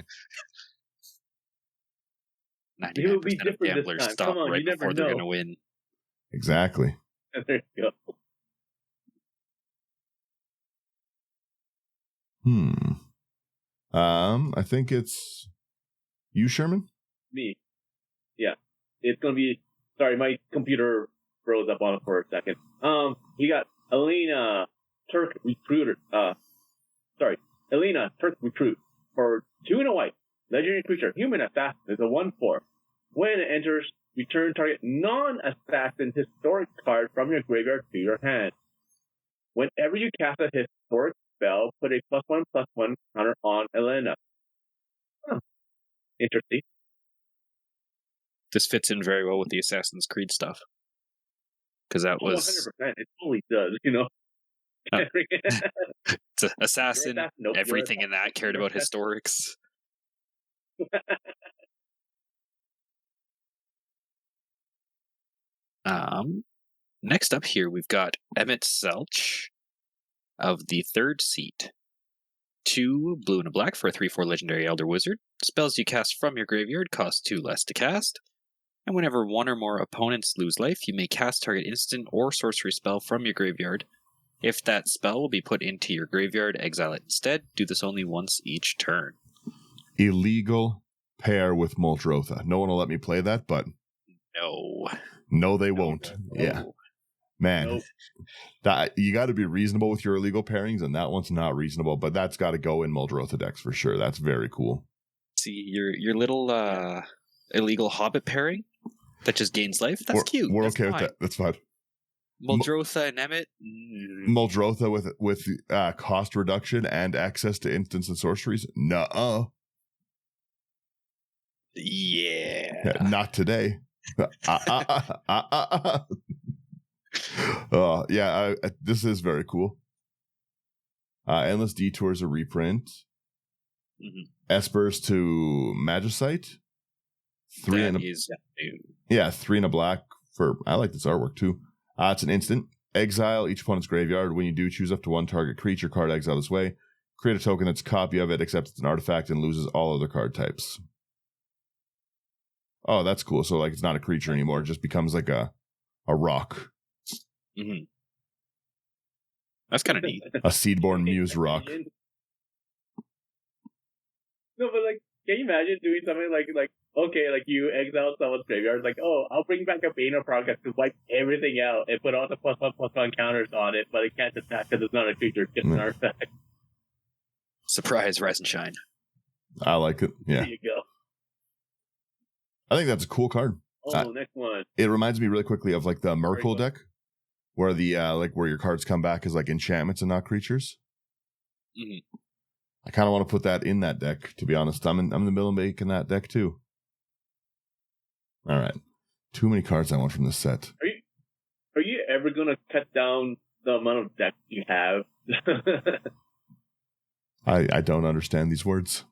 99% of gamblers stop right before they're going to win. Exactly. There you go. I think it's you, Sherman? Me. Yeah. It's going to be... Sorry, my computer froze up on it for a second. You got Elena, Turk Recruiter. Elena, Turk Recruit. For 2 and a white. Legendary creature. Human Assassin is a 1/4. When it enters, return target non-assassin historic card from your graveyard to your hand. Whenever you cast a historic spell, put a +1/+1 counter on Elena. Huh. Interesting. This fits in very well with the Assassin's Creed stuff. Because that was... 100%. It totally does, you know. It's an assassin. Nope, everything in that cared about historics. Next up here, we've got Emmett Selch of the third seat. 2 blue and a black for a 3/4 legendary Elder Wizard. Spells you cast from your graveyard cost 2 less to cast. And whenever one or more opponents lose life, you may cast target instant or sorcery spell from your graveyard. If that spell will be put into your graveyard, exile it instead. Do this only once each turn. Illegal pair with Muldrotha. No one will let me play that, but... No, they won't. No. Yeah. Man, Nope. that you got to be reasonable with your illegal pairings, and that one's not reasonable, but that's got to go in Muldrotha decks for sure. That's very cool. See, your little illegal Hobbit pairing that just gains life, that's cute. We're that's okay fine. with that. That's fine. Muldrotha and Emmett? Muldrotha with cost reduction and access to instants and sorceries? Nuh-uh. Yeah. Not today. This is very cool. Endless Detours a reprint. Mm-hmm. Espers to Magicite. 3 and a... Yeah, 3 and a black for... I like this artwork too. It's an instant. Exile each opponent's graveyard. When you do, choose up to 1 target creature card exile this way. Create a token that's a copy of it, except it's an artifact, and loses all other card types. Oh, that's cool. So, like, it's not a creature anymore. It just becomes like a rock. Mm-hmm. That's kind of neat. A Seedborn Muse rock. No, but like, can you imagine doing something like okay, like you exile someone's graveyard, like, oh, I'll bring back a Bane of Progress to wipe everything out and put all the +1/+1 counters on it, but it can't attack because it's not a creature, it's just an artifact. Surprise, Rise and Shine. I like it. Yeah. There you go. I think that's a cool card. Next one. It reminds me really quickly of like the Merkle deck, where the where your cards come back as like enchantments and not creatures. Mm-hmm. I kind of want to put that in that deck, to be honest. I'm in the middle of making that deck too. All right. Too many cards I want from this set. Are you ever going to cut down the amount of decks you have? I don't understand these words.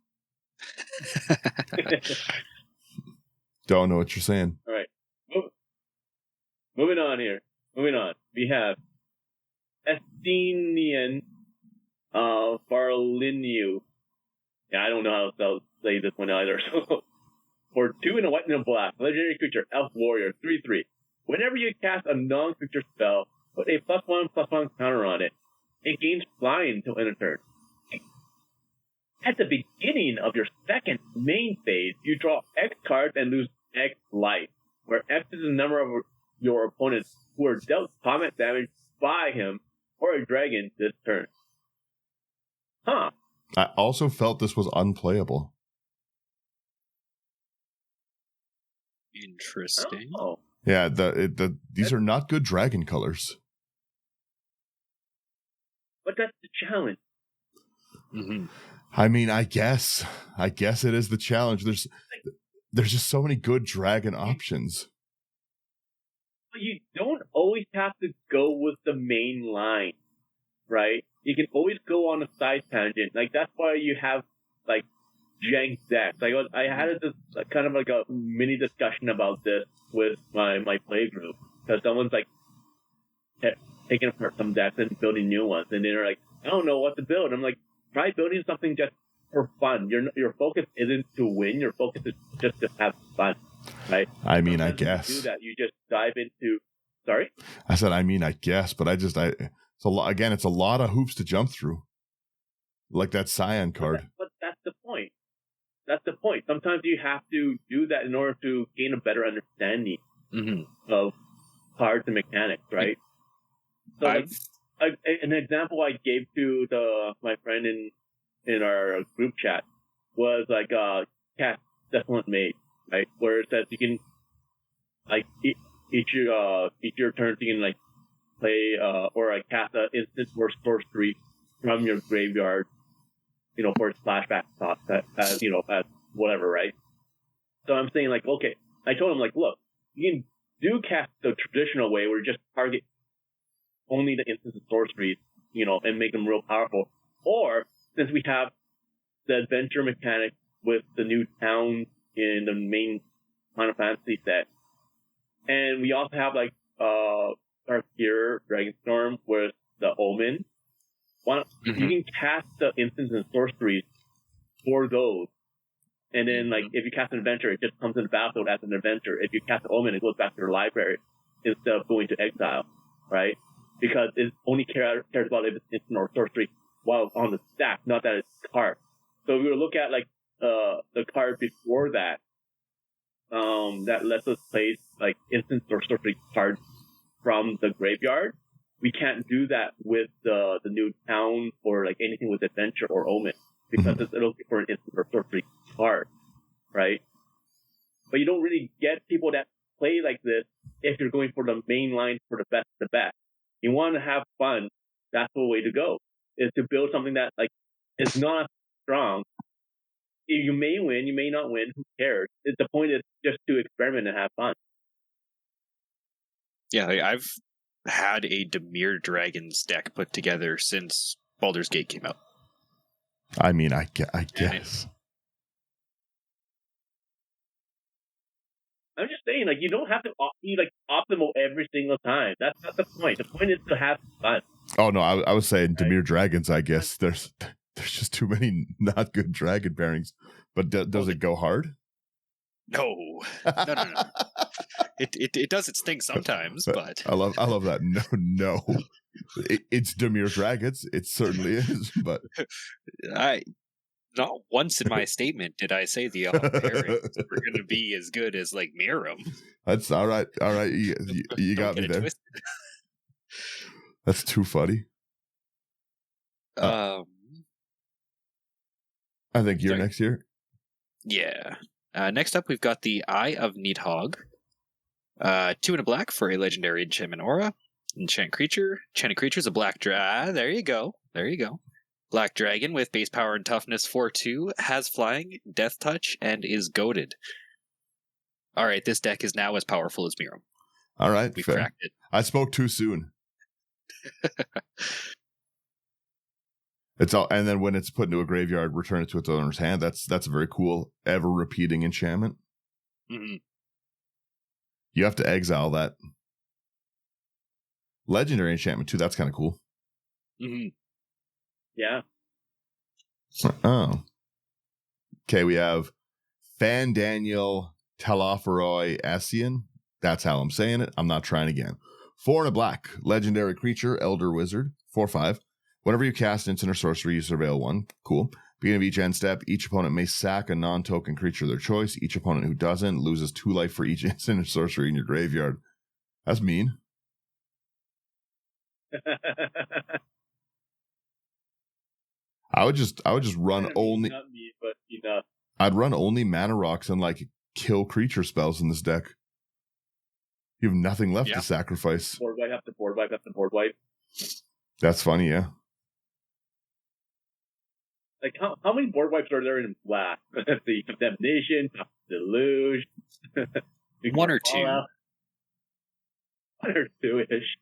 Don't know what you're saying. All right. Moving on here. Moving on. We have Estinian Farlinu. Yeah, I don't know how to say this one either. So, for 2 and a white and a black, legendary creature, Elf Warrior, 3/3. Whenever you cast a non-creature spell, put a +1/+1 counter on it. It gains flying until end of turn. At the beginning of your second main phase, you draw X cards and lose X life, where X is the number of your opponents who are dealt combat damage by him or a dragon this turn. Huh. I also felt this was unplayable. Interesting. Oh. Yeah, these are not good dragon colors. But that's the challenge. Mm-hmm. I mean, I guess it is the challenge. There's just so many good dragon options. But you don't always have to go with the main line, right? You can always go on a side tangent. Like, that's why you have, like, jank decks. Like, I had this kind of like a mini discussion about this with my play group. Because someone's, like, taking apart some decks and building new ones. And they're like, I don't know what to build. I'm like, try building something just for fun. Your focus isn't to win. Your focus is just to have fun, right? I mean, Sometimes I guess. you do that. You just dive into. Sorry. I said, I mean, I guess, but it's a lot. Again, it's a lot of hoops to jump through. Like that Scion card. But that's the point. That's the point. Sometimes you have to do that in order to gain a better understanding of cards and mechanics, right? So, an example I gave to my friend in our group chat was like cast Desolate Mage, right? Where it says you can like each your turn you can like play or like cast an instant or sorcery from your graveyard, for its flashback cost as whatever, right? So I'm saying like, okay, I told him like, look, you can do cast the traditional way where you just target only the instants of sorceries, and make them real powerful. Or, since we have the adventure mechanic with the new town in the main Final Fantasy set, and we also have, like, Arcure Dragonstorm with the Omen, you can cast the instants and sorceries for those. And then, like, if you cast an adventure, it just comes in the battlefield as an adventure. If you cast an Omen, it goes back to your library instead of going to exile, right? Because it only cares about if it's instant or sorcery while on the stack, not that it's card. So if we were to look at like the card before that, that lets us place like instant or sorcery cards from the graveyard. We can't do that with the new town or like anything with adventure or omen because it's looking for an instant or sorcery card, right? But you don't really get people that play like this if you're going for the main line for the best of the best. You want to have fun. That's the way to go. Is to build something that like is not strong. You may win, you may not win. Who cares? The point is just to experiment and have fun. Yeah, I've had a Dimir Dragons deck put together since Baldur's Gate came out. I mean, I guess. I'm just saying, like, you don't have to be like optimal every single time. That's not the point. The point is to have fun. Oh no, I was saying Dimir Dragons. I guess there's just too many not good dragon pairings. But does it go hard? No. It does its thing sometimes, but I love that. No, it's Dimir Dragons. It certainly is, but not once in my statement did I say the pairings were going to be as good as like Miram. That's all right. All right, you got me there. Twisted. That's too funny. I think you're next here. Yeah. Next up, we've got the Eye of Needhog. 2 and a black for a legendary enchantment aura. Enchant creature. Enchanted creature is a black There you go. Black dragon with base power and toughness 4/2, has flying, death touch, and is goated. All right, this deck is now as powerful as Miram. All right, we cracked it. I spoke too soon. It's all, and then when it's put into a graveyard, return it to its owner's hand. That's a very cool, ever repeating enchantment. Mm-hmm. You have to exile that. Legendary enchantment too. That's kind of cool. Mm-hmm. Yeah. Oh. Okay, we have Fandaniel Talaferoi Asian. That's how I'm saying it. I'm not trying again. 4 and a black. Legendary creature, Elder Wizard. 4/5. Whenever you cast instant or sorcery, you surveil 1. Cool. Beginning of each end step, each opponent may sack a non-token creature of their choice. Each opponent who doesn't loses 2 life for each instant or sorcery in your graveyard. That's mean. I would just run only. Not me, but enough. I'd run only mana rocks and like kill creature spells in this deck. You have nothing left to sacrifice. Board wipe after board wipe after board wipe. That's funny, yeah. Like how many board wipes are there in Black? The Condemnation, Deluge. 1 or 2. 1 or 2-ish.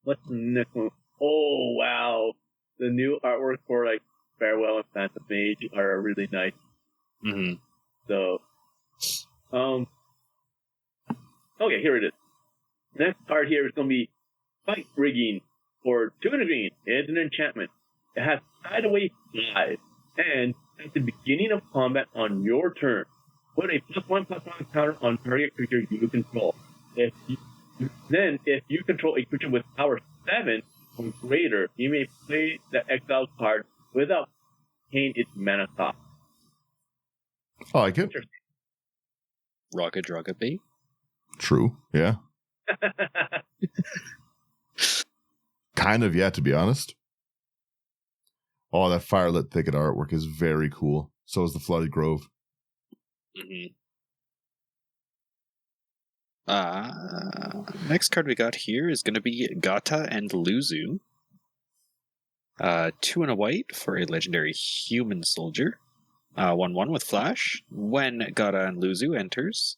What's the next one? Oh wow, the new artwork for like Farewell and Phantom Mage are really nice. Mm-hmm. So, okay, here it is. Next card here is going to be Fight Rigging for 2 and a green. It's an enchantment. It has Sideaway 5, and at the beginning of combat on your turn, put a +1/+1 counter on target creature you control. If you control a creature with power 7 or greater, you may play the exiled card without paying its mana cost. I like it. Rocket bait. True, yeah. Kind of, yeah, to be honest. Oh, that Firelit Thicket artwork is very cool. So is the Flooded Grove. Mm-hmm. Next card we got here is going to be Gata and Luzu. 2 and a white for a legendary human soldier. 1/1 with flash. When Gata and Luzu enters,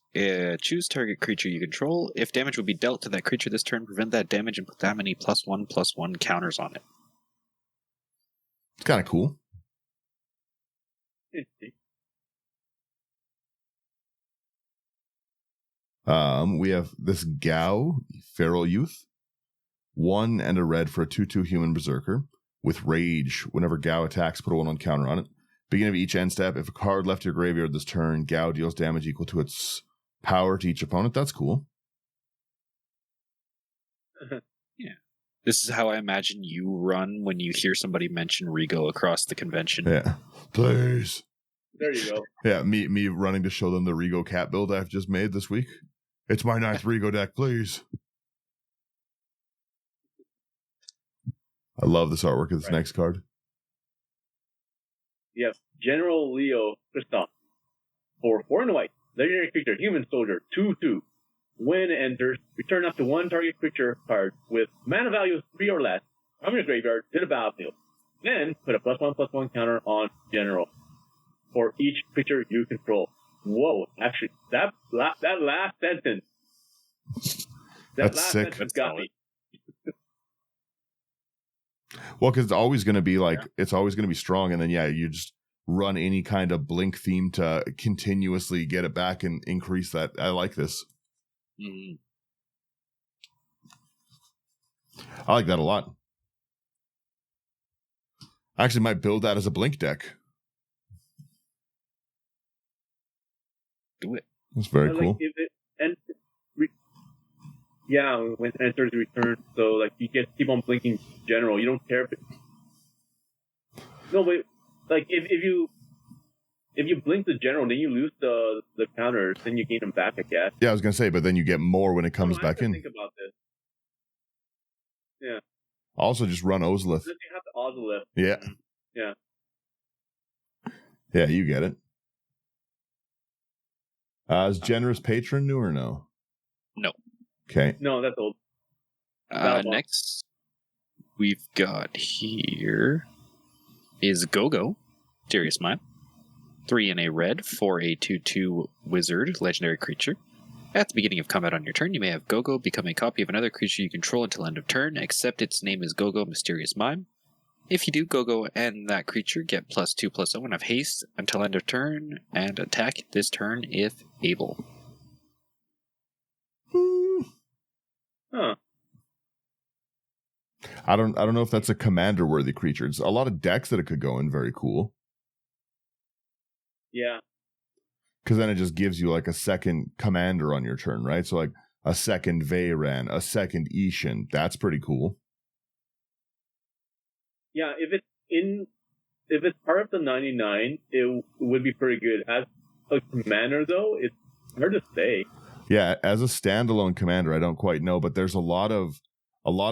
choose target creature you control. If damage would be dealt to that creature this turn, prevent that damage and put that many +1/+1 counters on it. It's kind of cool. We have this Gao, Feral Youth. 1 and a red for a 2/2 human berserker. With rage, whenever Gao attacks, put a 1/1 counter on it. Beginning of each end step, if a card left your graveyard this turn, Gao deals damage equal to its power to each opponent. That's cool. Yeah. This is how I imagine you run when you hear somebody mention Rigo across the convention. Yeah. Please. There you go. Yeah, me running to show them the Rigo cat build I've just made this week. It's my 9th Rigo deck, please. I love this artwork of this next card. Yes, General Leo Christoph. For 4 and a white, legendary creature, human soldier, 2/2. When it enters, return up to 1 target creature card with mana value of 3 or less from your graveyard to the battlefield. Then put a +1/+1 counter on General for each creature you control. Whoa, actually, that last sentence. That's sick. Sentence got me. Well, because it's always going to be like, it's always going to be strong. And then, you just run any kind of blink theme to continuously get it back and increase that. I like this. Mm-hmm. I like that a lot. I actually might build that as a blink deck. Do it. That's very cool. When it enters return, so like you just keep on blinking General. You don't care if it... No, but like if you blink the General, then you lose the counters, then you gain them back, I guess. Yeah, I was gonna say, but then you get more when it comes back in. Think about this. Yeah. Also, just run Ozolith. Then you have the Ozolith. Yeah. Yeah. Yeah, you get it. Is Generous Patron new or no? No. Okay. No, that's old. Next, we've got here is Go-Go, Mysterious Mime. 3 and a red for a 2/2 wizard, legendary creature. At the beginning of combat on your turn, you may have Go-Go become a copy of another creature you control until end of turn, except its name is Go-Go Mysterious Mime. If you do, Go-Go and that creature get +2/+0 and have haste until end of turn, and attack this turn if able. Huh. I don't know if that's a commander worthy creature. It's a lot of decks that it could go in. Very cool. Yeah. Because then it just gives you like a second commander on your turn, right? So like a second Veyran, a second Ishin. That's pretty cool. Yeah, if it's part of the 99, it would be pretty good. As a commander, though, it's hard to say. Yeah, as a standalone commander, I don't quite know, but there's a lot of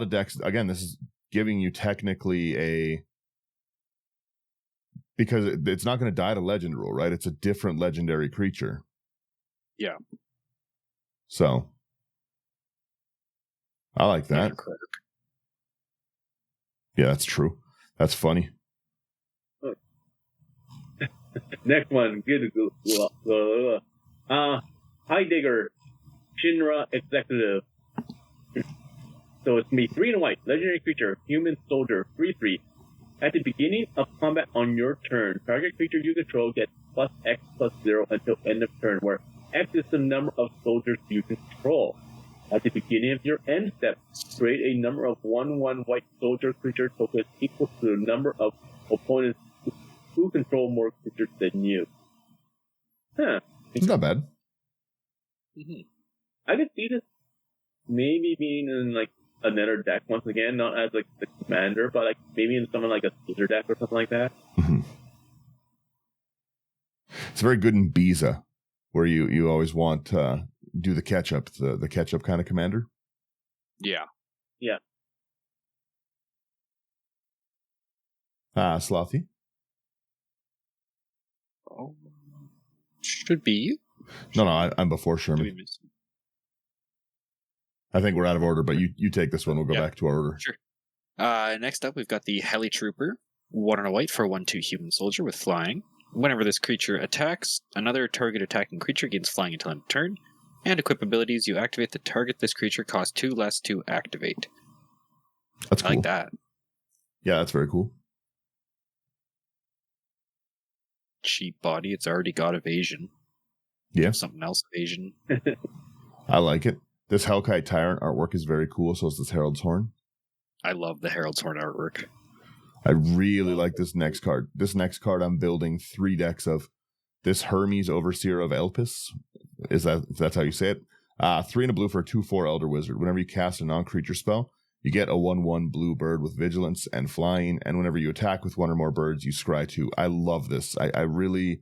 decks. Again, this is giving you technically because it's not going to die to legend rule, right? It's a different legendary creature. Yeah. So I like that. Yeah, that's true. That's funny. Next one, good. Highdigger, Shinra Executive. So it's me, 3 and white, legendary creature, human soldier, 3/3. At the beginning of combat on your turn, target creature you control gets +X+0 until end of turn, where X is the number of soldiers you control. At the beginning of your end step, create a number of 1/1 white soldier creature tokens equal to the number of opponents who control more creatures than you. Huh. It's not bad. Mm-hmm. I could see this maybe being in like another deck once again, not as like the commander, but like maybe in someone like a soldier deck or something like that. Mm-hmm. It's very good in Biza, where you always want do the catch up, the catch up kind of commander. Yeah. Yeah. Slothy. Oh, should be. No, I'm before Sherman. I think we're out of order, but you take this one. We'll go back to our order. Sure. Next up, we've got the Heli Trooper, 1 and a white for 1/2 human soldier with flying. Whenever this creature attacks, another target attacking creature gains flying until end of turn. And equip abilities you activate the target this creature costs 2 less to activate. That's cool. I like that. Yeah, that's very cool. Cheap body, it's already got evasion. Yeah. Something else evasion. I like it. This Hellkite Tyrant artwork is very cool, so is this Herald's Horn. I love the Herald's Horn artwork. I really like this next card. This next card, I'm building 3 decks of this Hermes Overseer of Elpis. If that's how you say it? 3 and a blue for a 2/4 Elder Wizard. Whenever you cast a non-creature spell, you get a 1/1 blue bird with vigilance and flying, and whenever you attack with 1 or more birds, you scry 2. I love this. I really...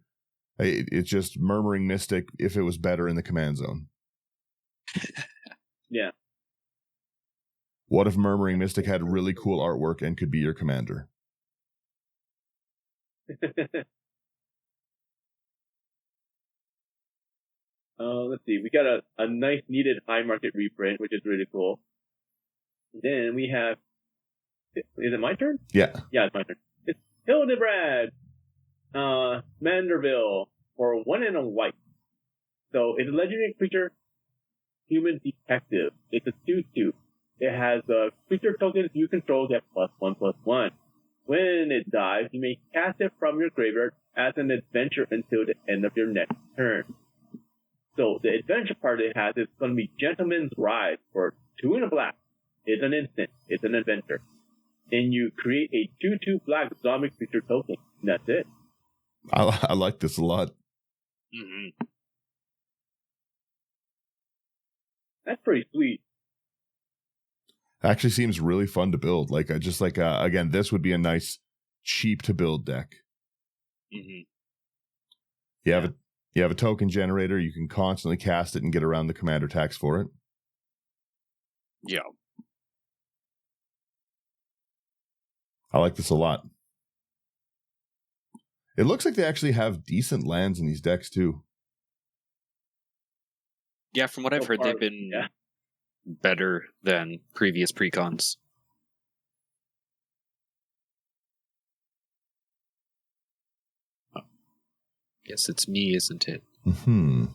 It's just Murmuring Mystic if it was better in the command zone. Yeah. What if Murmuring Mystic had really cool artwork and could be your commander? Let's see. We got a nice needed high market reprint, which is really cool. Then we have... Is it my turn? Yeah. Yeah, it's my turn. It's Hildebrand! Manderville for 1 and a white. So it's a legendary creature, human detective. It's a 2/2. It has creature tokens you control get +1/+1. When it dies, you may cast it from your graveyard as an adventure until the end of your next turn. So the adventure part it has is going to be Gentleman's Ride for 2 and a black. It's an instant. It's an adventure. And you create a 2/2 black zombie creature token. And that's it. I like this a lot. Mm-hmm. That's pretty sweet. Actually seems really fun to build. Like, again, this would be a nice, cheap to build deck. Mm-hmm. You have a token generator. You can constantly cast it and get around the commander tax for it. Yeah. I like this a lot. It looks like they actually have decent lands in these decks too. Yeah, from what I've heard, they've been better than previous precons. Oh. Yes, it's me, isn't it? Mm-hmm.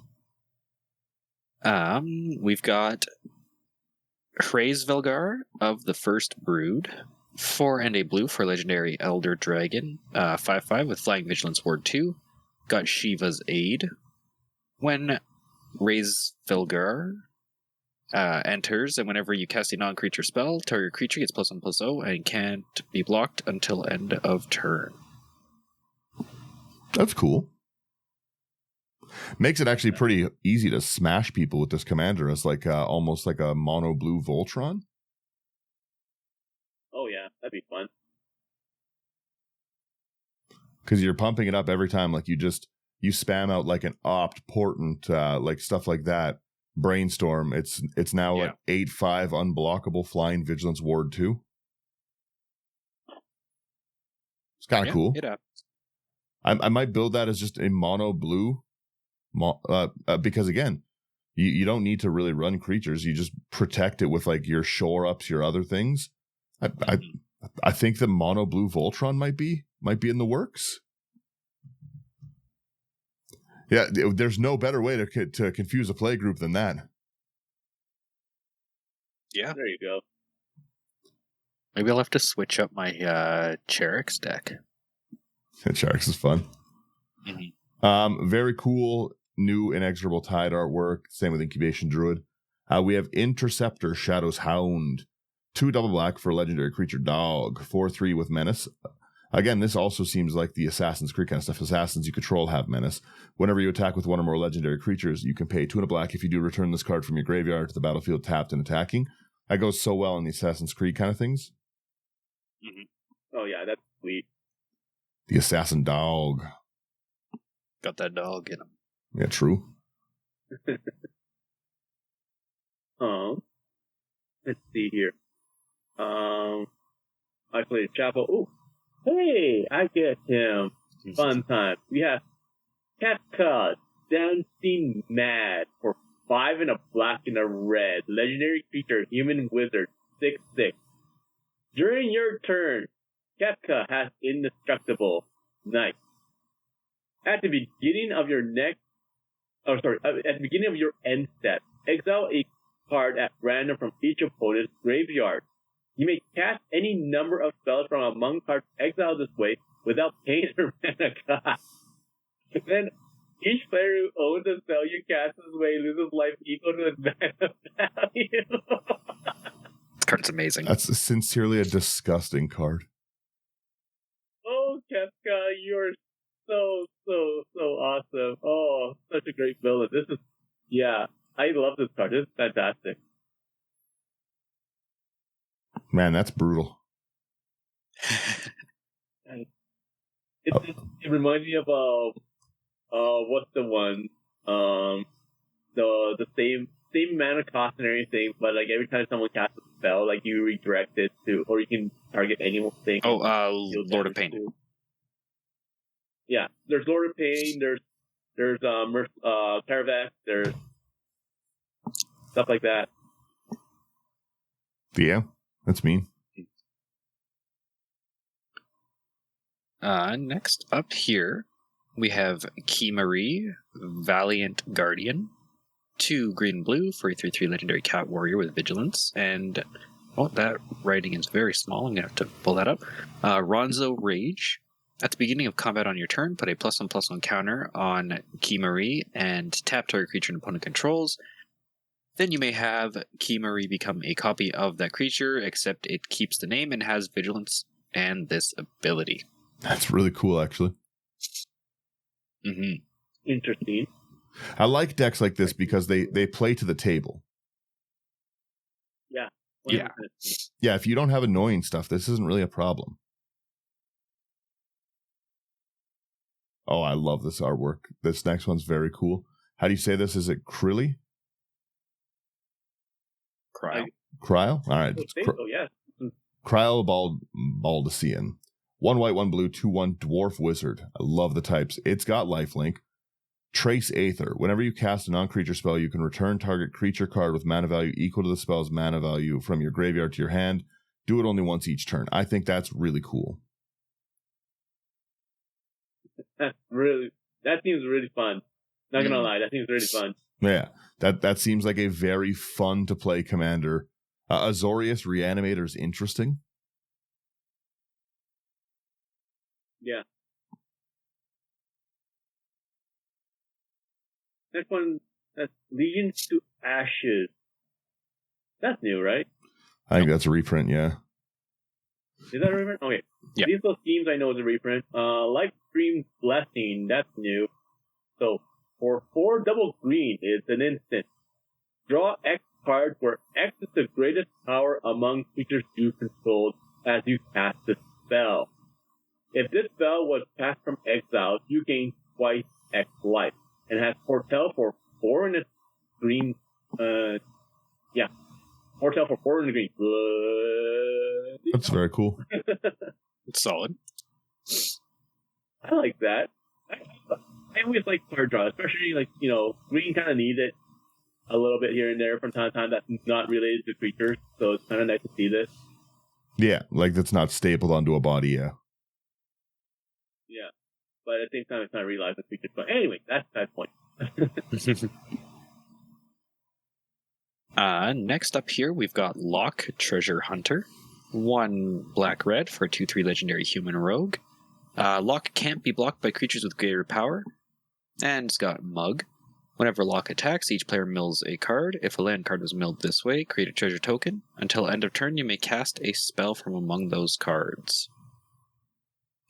We've got Hraesvelgar of the First Brood, 4 and a blue for legendary Elder Dragon, 5/5 with Flying Vigilance Ward 2. Got Shiva's Aid. When Hraesvelgar enters, and whenever you cast a non-creature spell, target creature gets +1/+0 and can't be blocked until end of turn. That's cool. Makes it actually pretty easy to smash people with this commander as like almost like a mono blue Voltron. Oh yeah, that'd be fun. because you're pumping it up every time. Like you spam out like an opt, portent, like stuff like that. Brainstorm. It's now like 8/5 unblockable flying vigilance ward 2. It's kind of cool. It happens. I might build that as just a mono blue, because again, you don't need to really run creatures. You just protect it with like your shore ups, your other things. I think the mono blue Voltron might be in the works. Yeah, there's no better way to confuse a play group than that. Yeah, there you go. Maybe I'll have to switch up my Cherix deck. Cherix is fun. Mm-hmm. Very cool new Inexorable Tide artwork. Same with Incubation Druid. We have Interceptor Shadow's Hound. 2 double black for legendary creature dog. 4/3 with menace. Again, this also seems like the Assassin's Creed kind of stuff. Assassins you control have menace. Whenever you attack with one or more legendary creatures, you can pay 2 and a black. If you do, return this card from your graveyard to the battlefield tapped and attacking. That goes so well in the Assassin's Creed kind of things. Mm-hmm. Oh yeah, that's sweet. The Assassin Dog. Got that dog in him. Yeah, true. Let's see here. I played Chapo. Oh, hey, I get him. Fun time. We have Kefka, Dancing Mad for 5 and a black and a red. Legendary creature, human wizard, 6/6. During your turn, Kefka has indestructible. Nice. At the beginning of your at the beginning of your end step, exile a card at random from each opponent's graveyard. You may cast any number of spells from among cards exiled this way without paying a mana cost. Then each player who owns a spell you cast this way loses life equal to its mana value. This card's amazing. That's sincerely a disgusting card. Oh, Kefka, you're so awesome. Oh, such a great villain. I love this card. This is fantastic. Man, that's brutal. It reminds me of what's the one? The same mana cost and everything, but like every time someone casts a spell, like you redirect it to, or you can target anything. Lord of Pain. Yeah, there's Lord of Pain. There's Caravex. There's stuff like that. Yeah, that's mean. Next up here, we have Key Marie, Valiant Guardian. 2 green and blue for a 3/3 legendary cat warrior with vigilance. And, that writing is very small. I'm going to have to pull that up. Ronzo Rage. At the beginning of combat on your turn, put a +1/+1 counter on Key Marie and tap target creature an opponent controls. Then you may have Key Marie become a copy of that creature, except it keeps the name and has vigilance and this ability. That's really cool, actually. Mm-hmm. Interesting. I like decks like this because they play to the table. Yeah. 100%. Yeah, if you don't have annoying stuff, this isn't really a problem. Oh, I love this artwork. This next one's very cool. How do you say this? Is it Krylly? Cryo? All right. Yes. Cryo Baldician. 1 white, 1 blue, 2/1 dwarf wizard. I love the types. It's got lifelink. Trace Aether. Whenever you cast a non-creature spell, you can return target creature card with mana value equal to the spell's mana value from your graveyard to your hand. Do it only once each turn. I think that's really cool. That seems really fun. Not gonna lie, that seems really fun. Yeah, that seems like a very fun to play commander. Azorius Reanimator is interesting. Yeah. Next one, that's Legions to Ashes. That's new, right? I think that's a reprint, yeah. Is that a reprint? Okay. Yeah. These little schemes I know is a reprint. Livestream Blessing, that's new. So, for 4 double green, it's an instant. Draw X card where X is the greatest power among creatures you control as you cast the spell. If this spell was cast from exile, you gain twice X life and has foretell for 4 in the green. Foretell for 4 in the green. That's very cool. It's solid. I like that. I always like card draw, especially green kind of needs it a little bit here and there from time to time. That's not related to creatures, so it's kind of nice to see this. Yeah, like that's not stapled onto a body. Yeah. Yeah, but at the same time, it's not realized the creatures. But anyway, that's that point. Next up here, we've got Lock Treasure Hunter. 1 black-red for a 2/3 legendary human rogue. Lock can't be blocked by creatures with greater power. And it's got Mug. Whenever Lock attacks, each player mills a card. If a land card was milled this way, create a treasure token. Until end of turn, you may cast a spell from among those cards.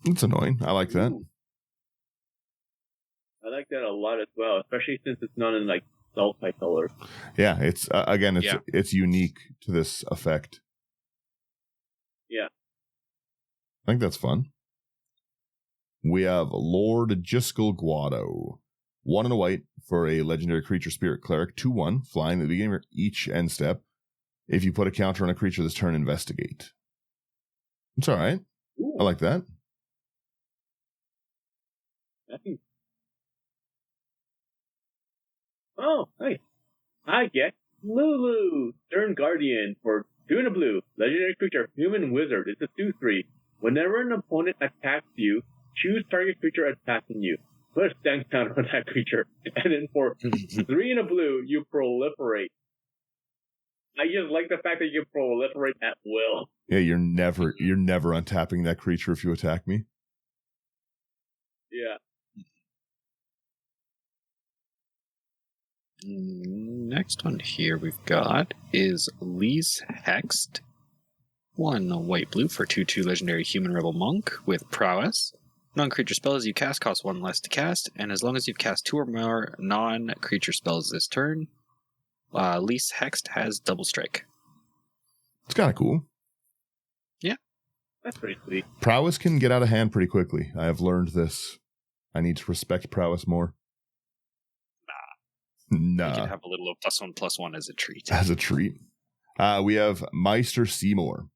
It's annoying. I like that. Ooh. I like that a lot as well, especially since it's not in stealth type colors. Yeah, it's it's unique to this effect. Yeah. I think that's fun. We have Lord Jiskel Guado. 1 and a white for a legendary creature spirit cleric. 2/1, flying at the beginning of each end step. If you put a counter on a creature this turn, investigate. It's all right. Ooh. I like that. Nice. Oh, nice. I get Lulu, Stern Guardian for 2 and a blue. Legendary creature, human wizard. It's a 2/3. Whenever an opponent attacks you, choose target creature attacking you. Put a stance counter on that creature. And then for 3 and a blue, you proliferate. I just like the fact that you can proliferate at will. Yeah, you're never untapping that creature if you attack me. Yeah. Next one here we've got is Lease Hexed. 1 white-blue for 2/2 legendary human rebel monk with prowess. Non-creature spells you cast cost 1 less to cast, and as long as you've cast 2 or more non-creature spells this turn, Lease Hexed has double strike. It's kind of cool. Yeah. That's pretty sweet. Prowess can get out of hand pretty quickly. I have learned this. I need to respect prowess more. Nah. You can have a little of +1/+1 as a treat. As a treat. We have Meister Seymour.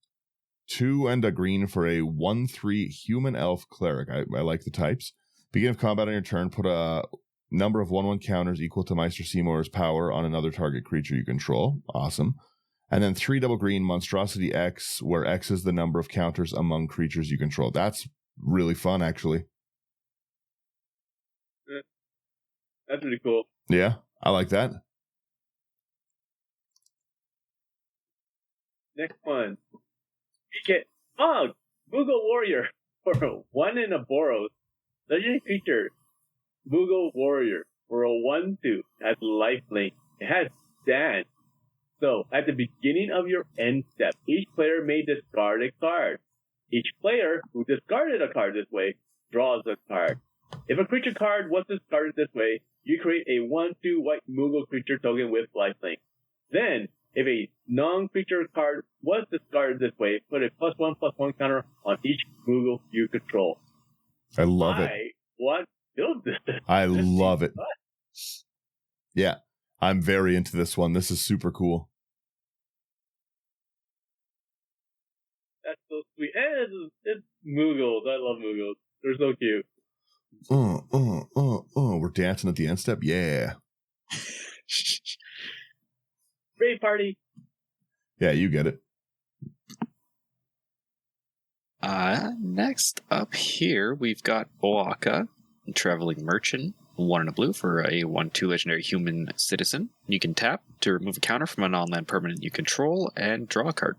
2 and a green for a 1/3 human elf cleric. I like the types. Beginning of combat on your turn, put a number of 1/1 counters equal to Meister Seymour's power on another target creature you control. Awesome. And then 3 double green, Monstrosity X, where X is the number of counters among creatures you control. That's really fun, actually. That's really cool. Yeah, I like that. Next one. You get Google Warrior for 1 in a Boros. Legendary creature, Google Warrior for a 1/2 has lifelink. It has stand. So at the beginning of your end step, each player may discard a card. Each player who discarded a card this way draws a card. If a creature card was discarded this way, you create a 1/2 white Moogle creature token with lifelink. Then, if a non-creature card was discarded this way, put a +1/+1 counter on each Moogle you control. I love it. What build this? I love it. Fun. Yeah, I'm very into this one. This is super cool. That's so sweet. And it's Moogles. I love Moogles. They're so cute. We're dancing at the end step. Yeah. Rave party. Yeah, you get it. Next up here, we've got Oaka, Traveling Merchant. 1 and a blue for a 1/2 legendary human citizen. You can tap to remove a counter from a non-land permanent you control and draw a card.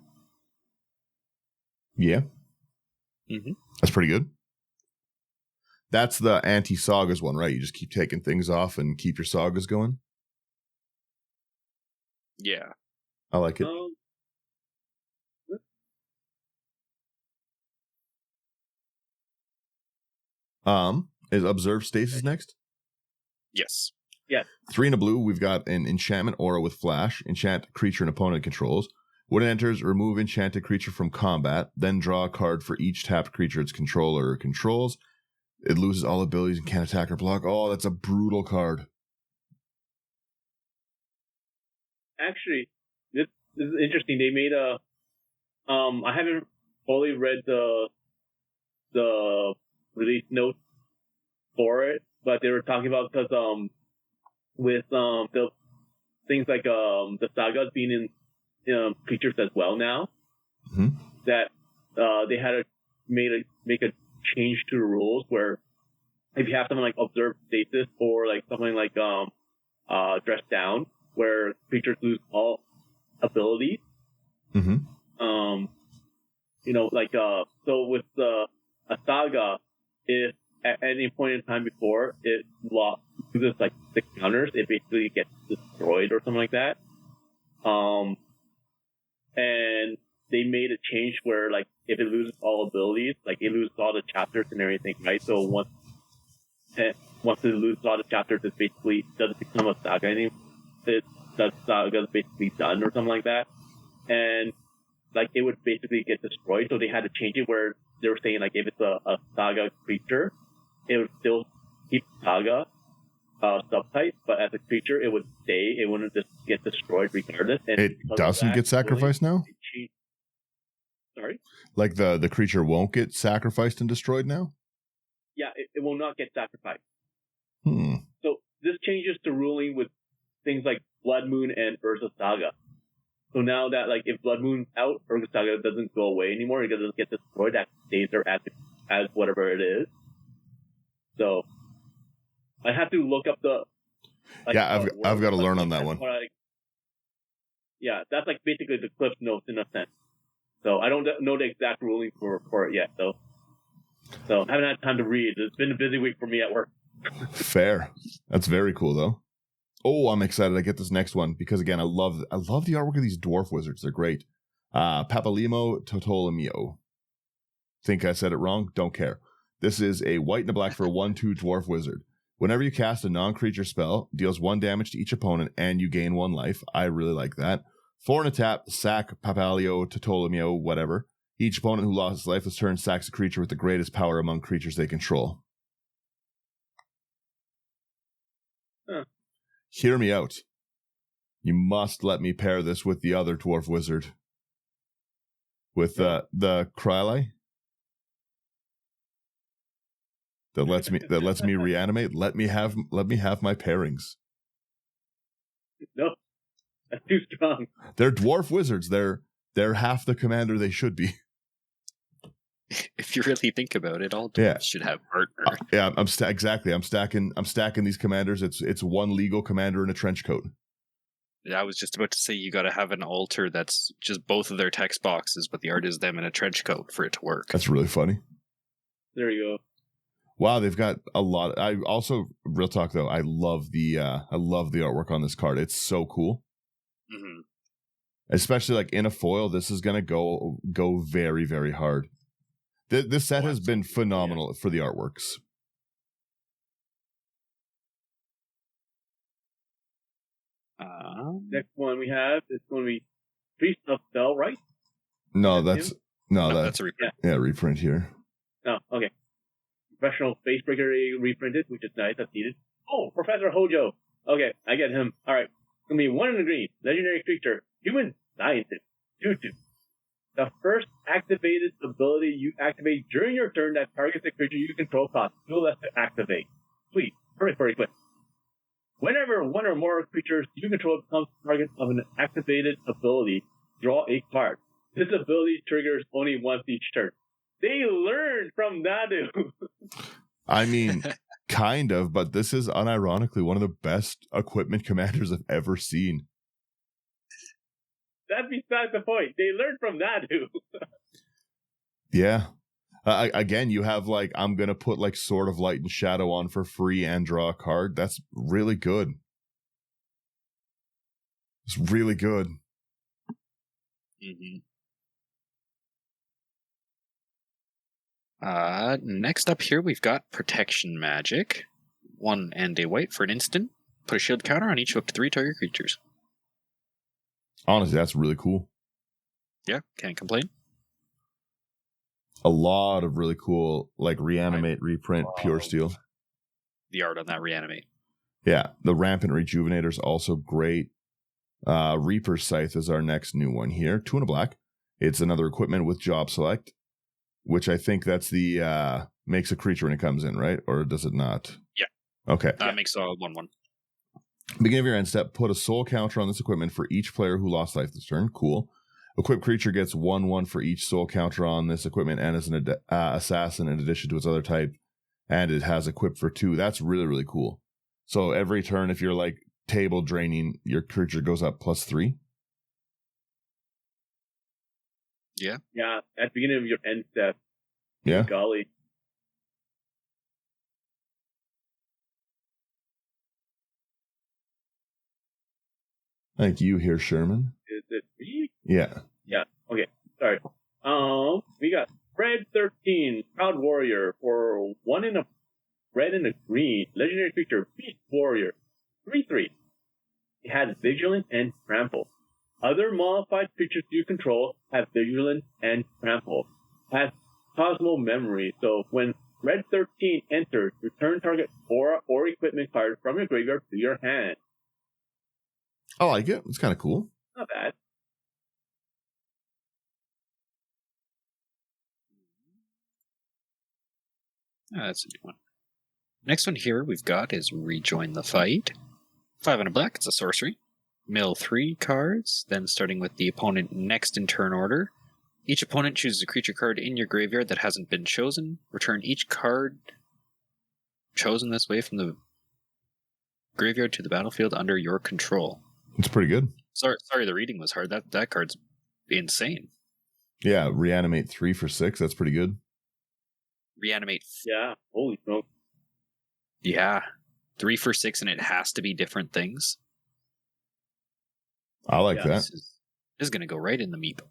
Yeah. Mm-hmm. That's pretty good. That's the anti-sagas one, right? You just keep taking things off and keep your sagas going. Yeah. I like it. Is Observe Stasis next? Yes. Yeah. 3 and a blue, we've got an enchantment aura with flash. Enchant creature and opponent controls. When it enters, remove enchanted creature from combat, then draw a card for each tapped creature its controller controls. It loses all abilities and can't attack or block. Oh, that's a brutal card. Actually, this is interesting. They made a I haven't fully read the release notes for it, but they were talking about because with the things like the sagas being in creatures as well now, that they had to make a change to the rules where if you have something like observe stasis or like something like dress down where creatures lose all abilities. So with a saga, if at any point in time before it loses like 6 counters, it basically gets destroyed or something like that. And they made a change where like if it loses all abilities, like it loses all the chapters and everything, right? So once it loses all the chapters, it basically doesn't become a saga anymore. The saga is basically done or something like that. And like it would basically get destroyed, so they had to change it where they were saying like if it's a saga creature, it would still keep saga subtype, but as a creature it would stay. It wouldn't just get destroyed regardless. And it doesn't get sacrificed now? Sorry? Like the creature won't get sacrificed and destroyed now? Yeah, it will not get sacrificed. Hmm. So this changes the ruling with things like Blood Moon and Urza Saga. So now that like if Blood Moon's out, Urza Saga doesn't go away anymore. It doesn't get destroyed. That stays there as whatever it is. So I have to look up the. Like, I've got to learn on that one. That's like basically the Cliff Notes in a sense. So I don't know the exact ruling for it yet. So I haven't had time to read. It's been a busy week for me at work. Fair. That's very cool though. Oh, I'm excited to get this next one because again, I love the artwork of these dwarf wizards. They're great. Papalimo Totolomeo. Think I said it wrong? Don't care. This is a white and a black for a 1/2 dwarf wizard. Whenever you cast a non-creature spell, deals 1 damage to each opponent and you gain 1 life. I really like that. 4 and a tap, sack Papalio Totolomeo, whatever. Each opponent who lost his life this turn sacks a creature with the greatest power among creatures they control. Huh. Hear me out. You must let me pair this with the other dwarf wizard. With the Krylai. That lets me reanimate. Let me have my pairings. No. That's too strong. They're dwarf wizards. They're half the commander they should be. If you really think about it, all dwarves should have partner. Yeah, I'm stacking these commanders. It's 1 legal commander in a trench coat. I was just about to say you got to have an altar that's just both of their text boxes, but the art is them in a trench coat for it to work. That's really funny. There you go. Wow, they've got a lot. I also, real talk though, I love the artwork on this card. It's so cool. Mm-hmm. Especially like in a foil, this is gonna go very, very hard. This set has been phenomenal for the artworks. Next one we have is going to be Priest of Spell, right? That's a reprint. Yeah, reprint here. Oh, okay. Professional Spacebreaker reprinted, which is nice. That's needed. Oh, Professor Hojo. Okay, I get him. All right. It's going to be 1 in the green. Legendary creature. Human Scientist. 2/2. The first activated ability you activate during your turn that targets a creature you control costs 2 less to activate. Please, hurry, quick. Whenever 1 or more creatures you control becomes target of an activated ability, draw a card. This ability triggers only once each turn. They learned from Nadu. I mean, kind of, but this is unironically one of the best equipment commanders I've ever seen. That's beside the point. They learned from Nadu. Yeah. Again, you have like, I'm going to put like Sword of Light and Shadow on for free and draw a card. That's really good. It's really good. Mm-hmm. Next up here, we've got Protection Magic. 1 and a white for an instant. Put a shield counter on each of up to 3 target creatures. Honestly, that's really cool. Yeah, can't complain. A lot of really cool, like reanimate, reprint, pure steel. The art on that reanimate. Yeah, the rampant rejuvenator is also great. Reaper Scythe is our next new one here. 2 and a black. It's another equipment with job select, which I think that's the makes a creature when it comes in, right? Or does it not? Yeah. Okay. Makes a 1/1. Beginning of your end step, put a soul counter on this equipment for each player who lost life this turn. Cool. Equipped creature gets 1/1 for each soul counter on this equipment and is an assassin in addition to its other type. And it has equipped for 2. That's really, really cool. So every turn, if you're like table draining, your creature goes up +3. Yeah. Yeah, at the beginning of your end step. Yeah. Golly. Thank you here, Sherman. Is it me? Yeah. Yeah. Okay. Sorry. We got Red 13, Proud Warrior for 1 in a red and a green. Legendary creature, Beast Warrior. 3/3. It has Vigilance and Trample. Other modified creatures you control have Vigilance and Trample. Has Cosmo Memory. So when Red 13 enters, return target aura or equipment card from your graveyard to your hand. I like it. It's kind of cool. Not bad. That's a new one. Next one here we've got is Rejoin the Fight. 5 and a black. It's a sorcery. Mill 3 cards, then starting with the opponent next in turn order. Each opponent chooses a creature card in your graveyard that hasn't been chosen. Return each card chosen this way from the graveyard to the battlefield under your control. It's pretty good. Sorry, the reading was hard. That card's insane. Yeah, reanimate 3 for 6. That's pretty good. Reanimate. Yeah. Holy smoke. Yeah. 3 for 6, and it has to be different things. I like that. This is going to go right in the meep.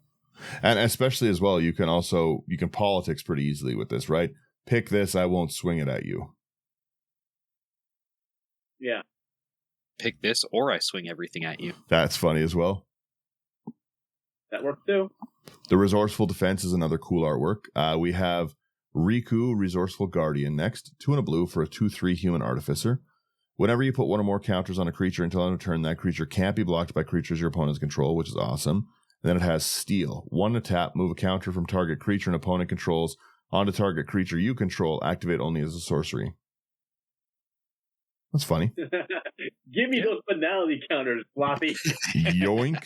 And especially as well, you can politics pretty easily with this, right? Pick this, I won't swing it at you. Yeah. Pick this, or I swing everything at you. That's funny as well. That works too. The Resourceful Defense is another cool artwork. We have Riku, Resourceful Guardian next. 2 and a blue for a 2/3 Human Artificer. Whenever you put 1 or more counters on a creature until end of turn, that creature can't be blocked by creatures your opponents control, which is awesome. And then it has Steal. 1 to tap, move a counter from target creature an opponent controls onto target creature you control, activate only as a sorcery. That's funny. Give me those finality counters, Slothy. Yoink.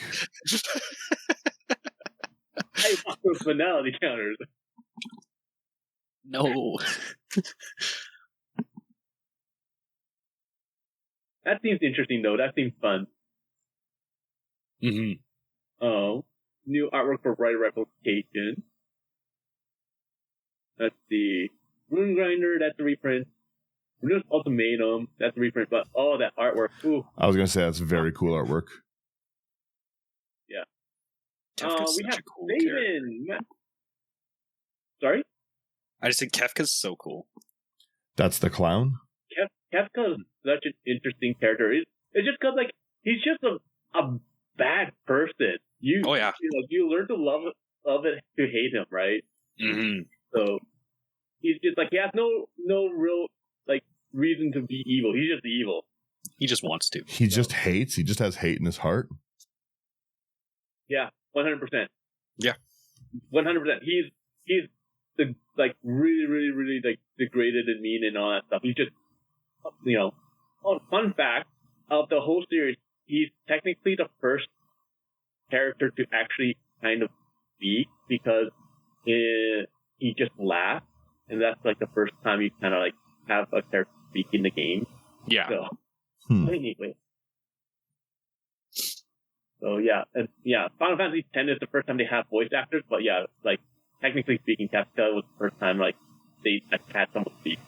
I want those finality counters. No. That seems interesting, though. That seems fun. Mm-hmm. Oh, new artwork for Bright Replication. Let's see. Rune Grinder, that's a reprint. Reduce Ultimatum, that's a reprint. But, oh, that artwork. Ooh. I was going to say that's very cool artwork. Yeah. Kefka's we such have a cool character. Raven. Sorry? I just think Kefka's so cool. That's the clown? Kefka is such an interesting character. It's just because, like, he's just a bad person. You learn to love it to hate him, right? Mm-hmm. So he's just like, he has no real like reason to be evil. He's just evil. He just wants to. He just hates. He just has hate in his heart. Yeah, 100%. Yeah, 100%. He's the like really, really, really like degraded and mean and all that stuff. He's just, fun fact of the whole series, he's technically the first character to actually kind of speak because he just laughs, and that's like the first time you kind of like have a character speak in the game. Yeah. So anyway. So yeah, and yeah, Final Fantasy X is the first time they have voice actors, but yeah, like technically speaking, Kefka was the first time like they had someone speak.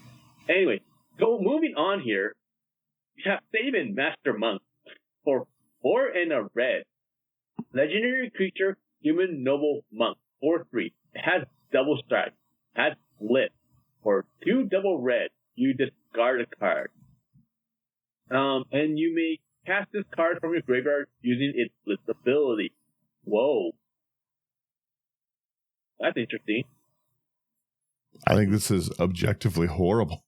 Anyway, so moving on here, we have Sabin, Master Monk, for 4 and a red. Legendary creature, human noble monk, 4/3. It has double strike, has flip. For 2 double red, you discard a card. And you may cast this card from your graveyard using its blitz ability. Whoa. that's interesting. I think this is objectively horrible.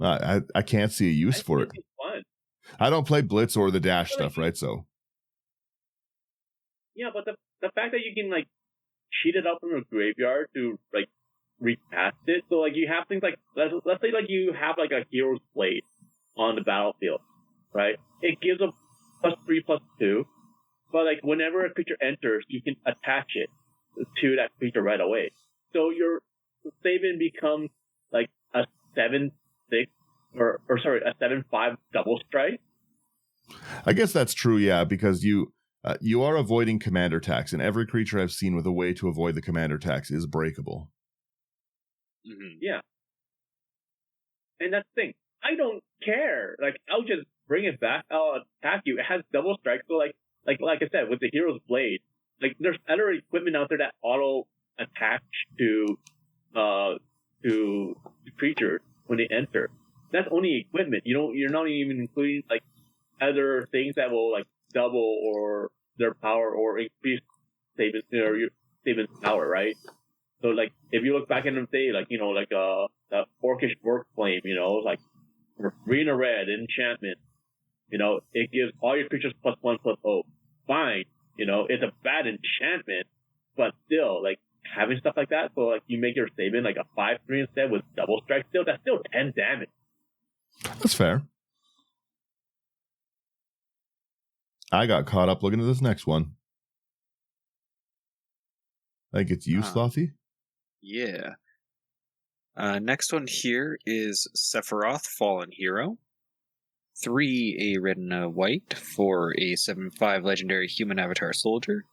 I can't see a use for it. It's fun. I don't play Blitz or the dash stuff, right? So Yeah, but the fact that you can like cheat it up from your graveyard to like recast it. So like you have things like let's say like you have like a hero's blade on the battlefield, right? It gives a +3/+2, but like whenever a creature enters, you can attach it to that creature right away. So your Saban becomes like a 7/6 or sorry, a 7/5 double strike. I guess that's true, yeah, because you are avoiding commander tax, and every creature I've seen with a way to avoid the commander tax is breakable. Mm-hmm. Yeah. And that's the thing. I don't care. Like, I'll just bring it back. I'll attack you. It has double strike. So, like I said, with the Hero's Blade, like, there's other equipment out there that auto attach to creatures when they enter. That's only equipment. You're not even including, like, other things that will, like, double or their power or increase Saban's power, right? So, like, if you look back in the day, like, the Orcish Work Flame, like, green or red enchantment, it gives all your creatures +1/+0. Fine. It's a bad enchantment, but still, like, having stuff like that, so, like, you make your Saban, like, a 5/3 instead with double strike, that's still 10 damage. That's fair. I got caught up looking at this next one. I think it's you, Slothy? Yeah. Next one here is Sephiroth, Fallen Hero. 3 a red and a white for a 7/5 legendary human avatar soldier.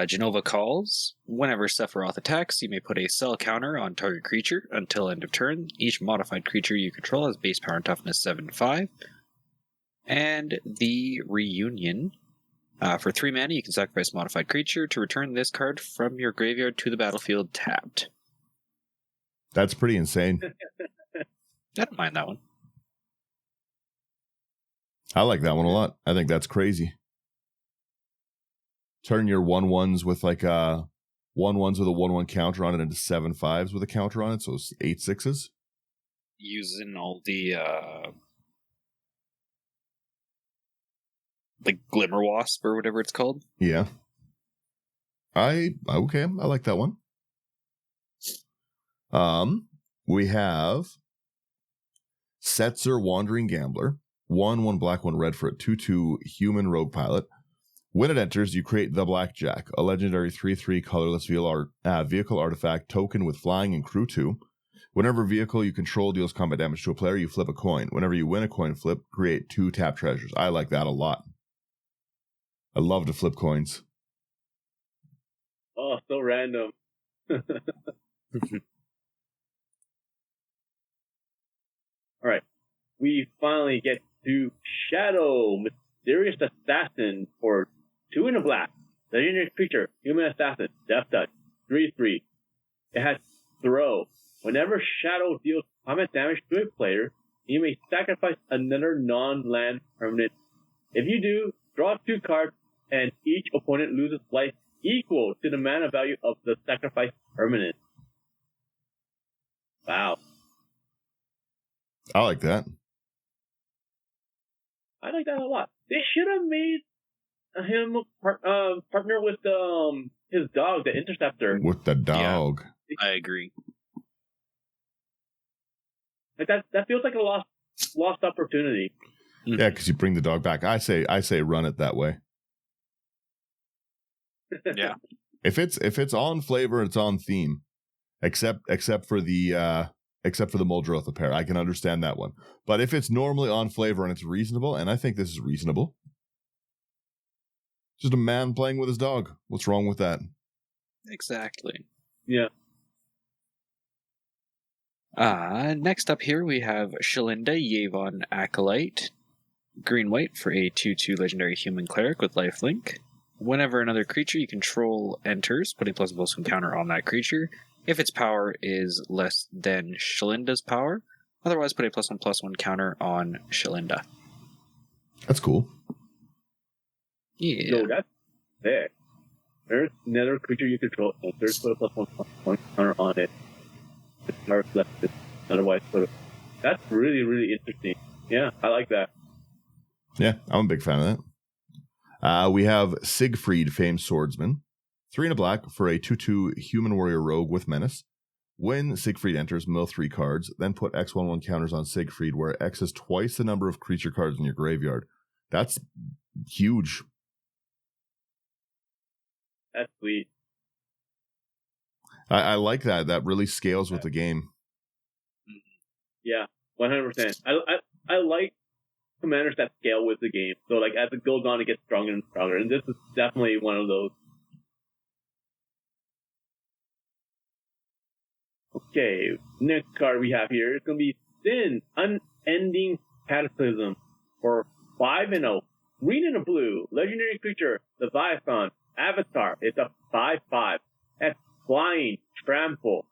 Genova calls. Whenever Sephiroth attacks, you may put a cell counter on target creature until end of turn. Each modified creature you control has base power and toughness 7/5. And the Reunion. For 3 mana, you can sacrifice a modified creature to return this card from your graveyard to the battlefield tapped. That's pretty insane. I don't mind that one. I like that one a lot. I think that's crazy. Turn your 1/1s with like 1/1s with a 1/1 counter on it into 7/5s with a counter on it, so it's 8/6s. Using all the like Glimmer Wasp or whatever it's called. Yeah. I like that one. We have Setzer Wandering Gambler, 1/1 black, 1 red for a 2/2 human rogue pilot. When it enters, you create the Blackjack, a legendary 3/3 colorless vehicle artifact token with flying and crew 2. Whenever vehicle you control deals combat damage to a player, you flip a coin. Whenever you win a coin flip, create 2 tap treasures. I like that a lot. I love to flip coins. Oh, so random. All right. We finally get to Shadow, Mysterious Assassin for 2 in a black. Legendary creature, human assassin, death touch, 3/3. It has throw. Whenever Shadow deals combat damage to a player, you may sacrifice another non-land permanent. If you do, draw 2 cards, and each opponent loses life equal to the mana value of the sacrifice permanent. Wow. I like that. I like that a lot. They should have made him partner with his dog, the Interceptor. With the dog. Yeah, I agree. Like that feels like a lost opportunity. Yeah, because you bring the dog back. I say run it that way. Yeah. If it's on flavor, it's on theme. Except for the Muldrotha pair. I can understand that one. But if it's normally on flavor and it's reasonable, and I think this is reasonable. Just a man playing with his dog. What's wrong with that? Exactly. Yeah. Next up here we have Shalinda, Yavon Acolyte. Green-white for a 2/2 legendary human cleric with lifelink. Whenever another creature you control enters, put a +1/+1 counter on that creature. If its power is less than Shalinda's power, otherwise put a +1/+1 counter on Shalinda. That's cool. Yeah. No, that's sick. There's another creature you control, and there's put a +1/+1 counter on it. The power left. Otherwise, that's really, really interesting. Yeah, I like that. Yeah, I'm a big fan of that. We have Siegfried, Famed Swordsman. 3 and a black for a 2/2 human warrior rogue with menace. When Siegfried enters, mill 3 cards, then put X/1/1 counters on Siegfried, where X is twice the number of creature cards in your graveyard. That's huge. That's sweet. I like that. That really scales with the game. Yeah, 100%. I like commanders that scale with the game. So, like, as it goes on, it gets stronger and stronger. And this is definitely one of those. Okay, next card we have here is going to be Sin, Unending Cataclysm for 5/0. Green and a blue, legendary creature, Leviathan, Avatar. It's a 5/5. That's flying, trample.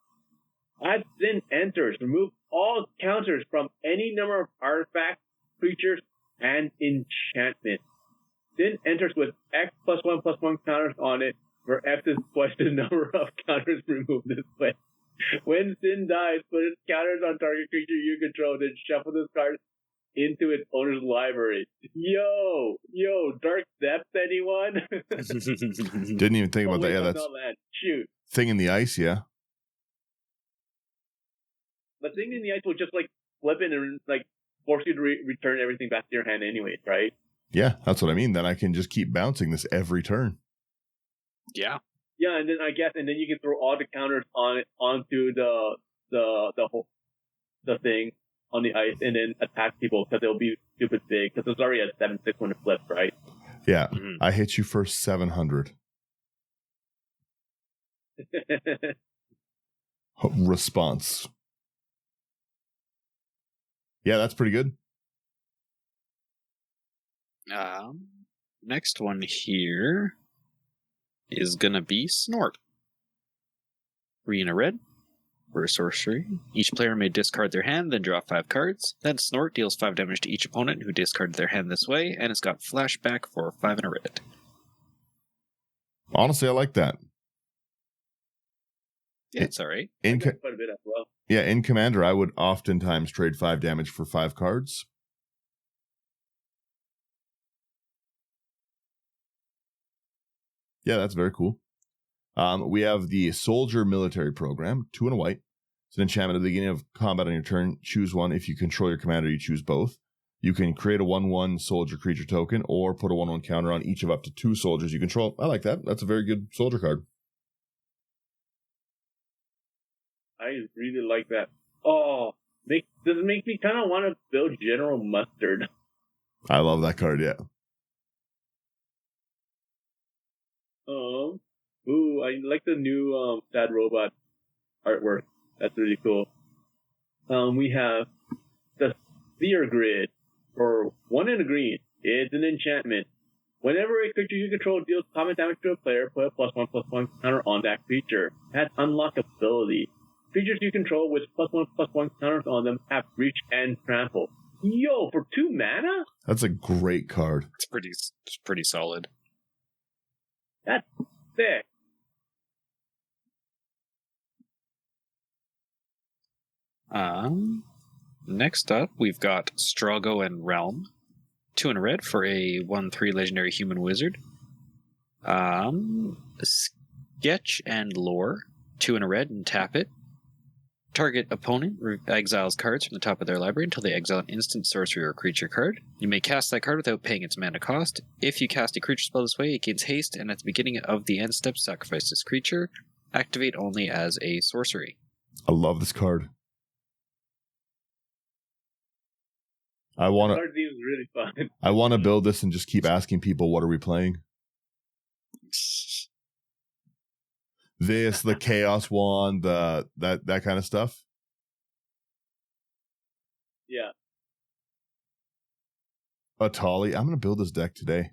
As Sin enters, remove all counters from any number of artifacts, creatures, and enchantments. Sin enters with X+1/+1 counters on it, where X is twice the number of counters removed this way. When Sin dies, put its counters on target creature you control, then shuffle this card into its owner's library. Yo, Dark Depths, anyone? Didn't even think about that. Yeah, that's shoot. Thing in the Ice, yeah. But Thing in the Ice will just like flip it and like force you to return everything back to your hand anyways, right? Yeah, that's what I mean. Then I can just keep bouncing this every turn. Yeah. Yeah, and then and then you can throw all the counters on it onto the thing on the ice, and then attack people because they'll be stupid big because it's already at 7/6 when it flips, right? Yeah, I hit you for 700. Response. Yeah, that's pretty good. Next one here is gonna be Snort. 3 and a red for a sorcery. Each player may discard their hand, then draw 5 cards. Then Snort deals 5 damage to each opponent who discarded their hand this way, and it's got flashback for 5 and a red. Honestly, I like that. Yeah, it's alright. Quite a bit as well. Yeah, in Commander, I would oftentimes trade 5 damage for 5 cards. Yeah, that's very cool. We have the Soldier Military Program, 2 and a white. It's an enchantment at the beginning of combat on your turn. Choose one. If you control your commander, you choose both. You can create a 1/1 soldier creature token or put a 1/1 counter on each of up to 2 soldiers you control. I like that. That's a very good soldier card. I really like that. Oh, does it make me kind of want to build General Mustard? I love that card, yeah. Ooh, I like the new Sad Robot artwork. That's really cool. We have the Sphere Grid for 1 and a green. It's an enchantment. Whenever a creature you control deals combat damage to a player, put a +1/+1 counter on that creature. It has unlockability. Creatures you control with +1/+1 counters on them have reach and trample. Yo, for 2 mana? That's a great card. It's pretty solid. That's sick. Next up, we've got Strago and Realm. 2 and a red for a 1/3 legendary human wizard. Sketch and Lore. 2 and a red and tap it. Target opponent exiles cards from the top of their library until they exile an instant, sorcery, or creature card. You may cast that card without paying its mana cost. If you cast a creature spell this way, it gains haste, and at the beginning of the end step, sacrifice this creature. Activate only as a sorcery. I love this card. I want to. Really fun. I want to build this and just keep asking people, "What are we playing?" This, the Chaos Wand, that kind of stuff. Yeah. Atali. I'm gonna build this deck today.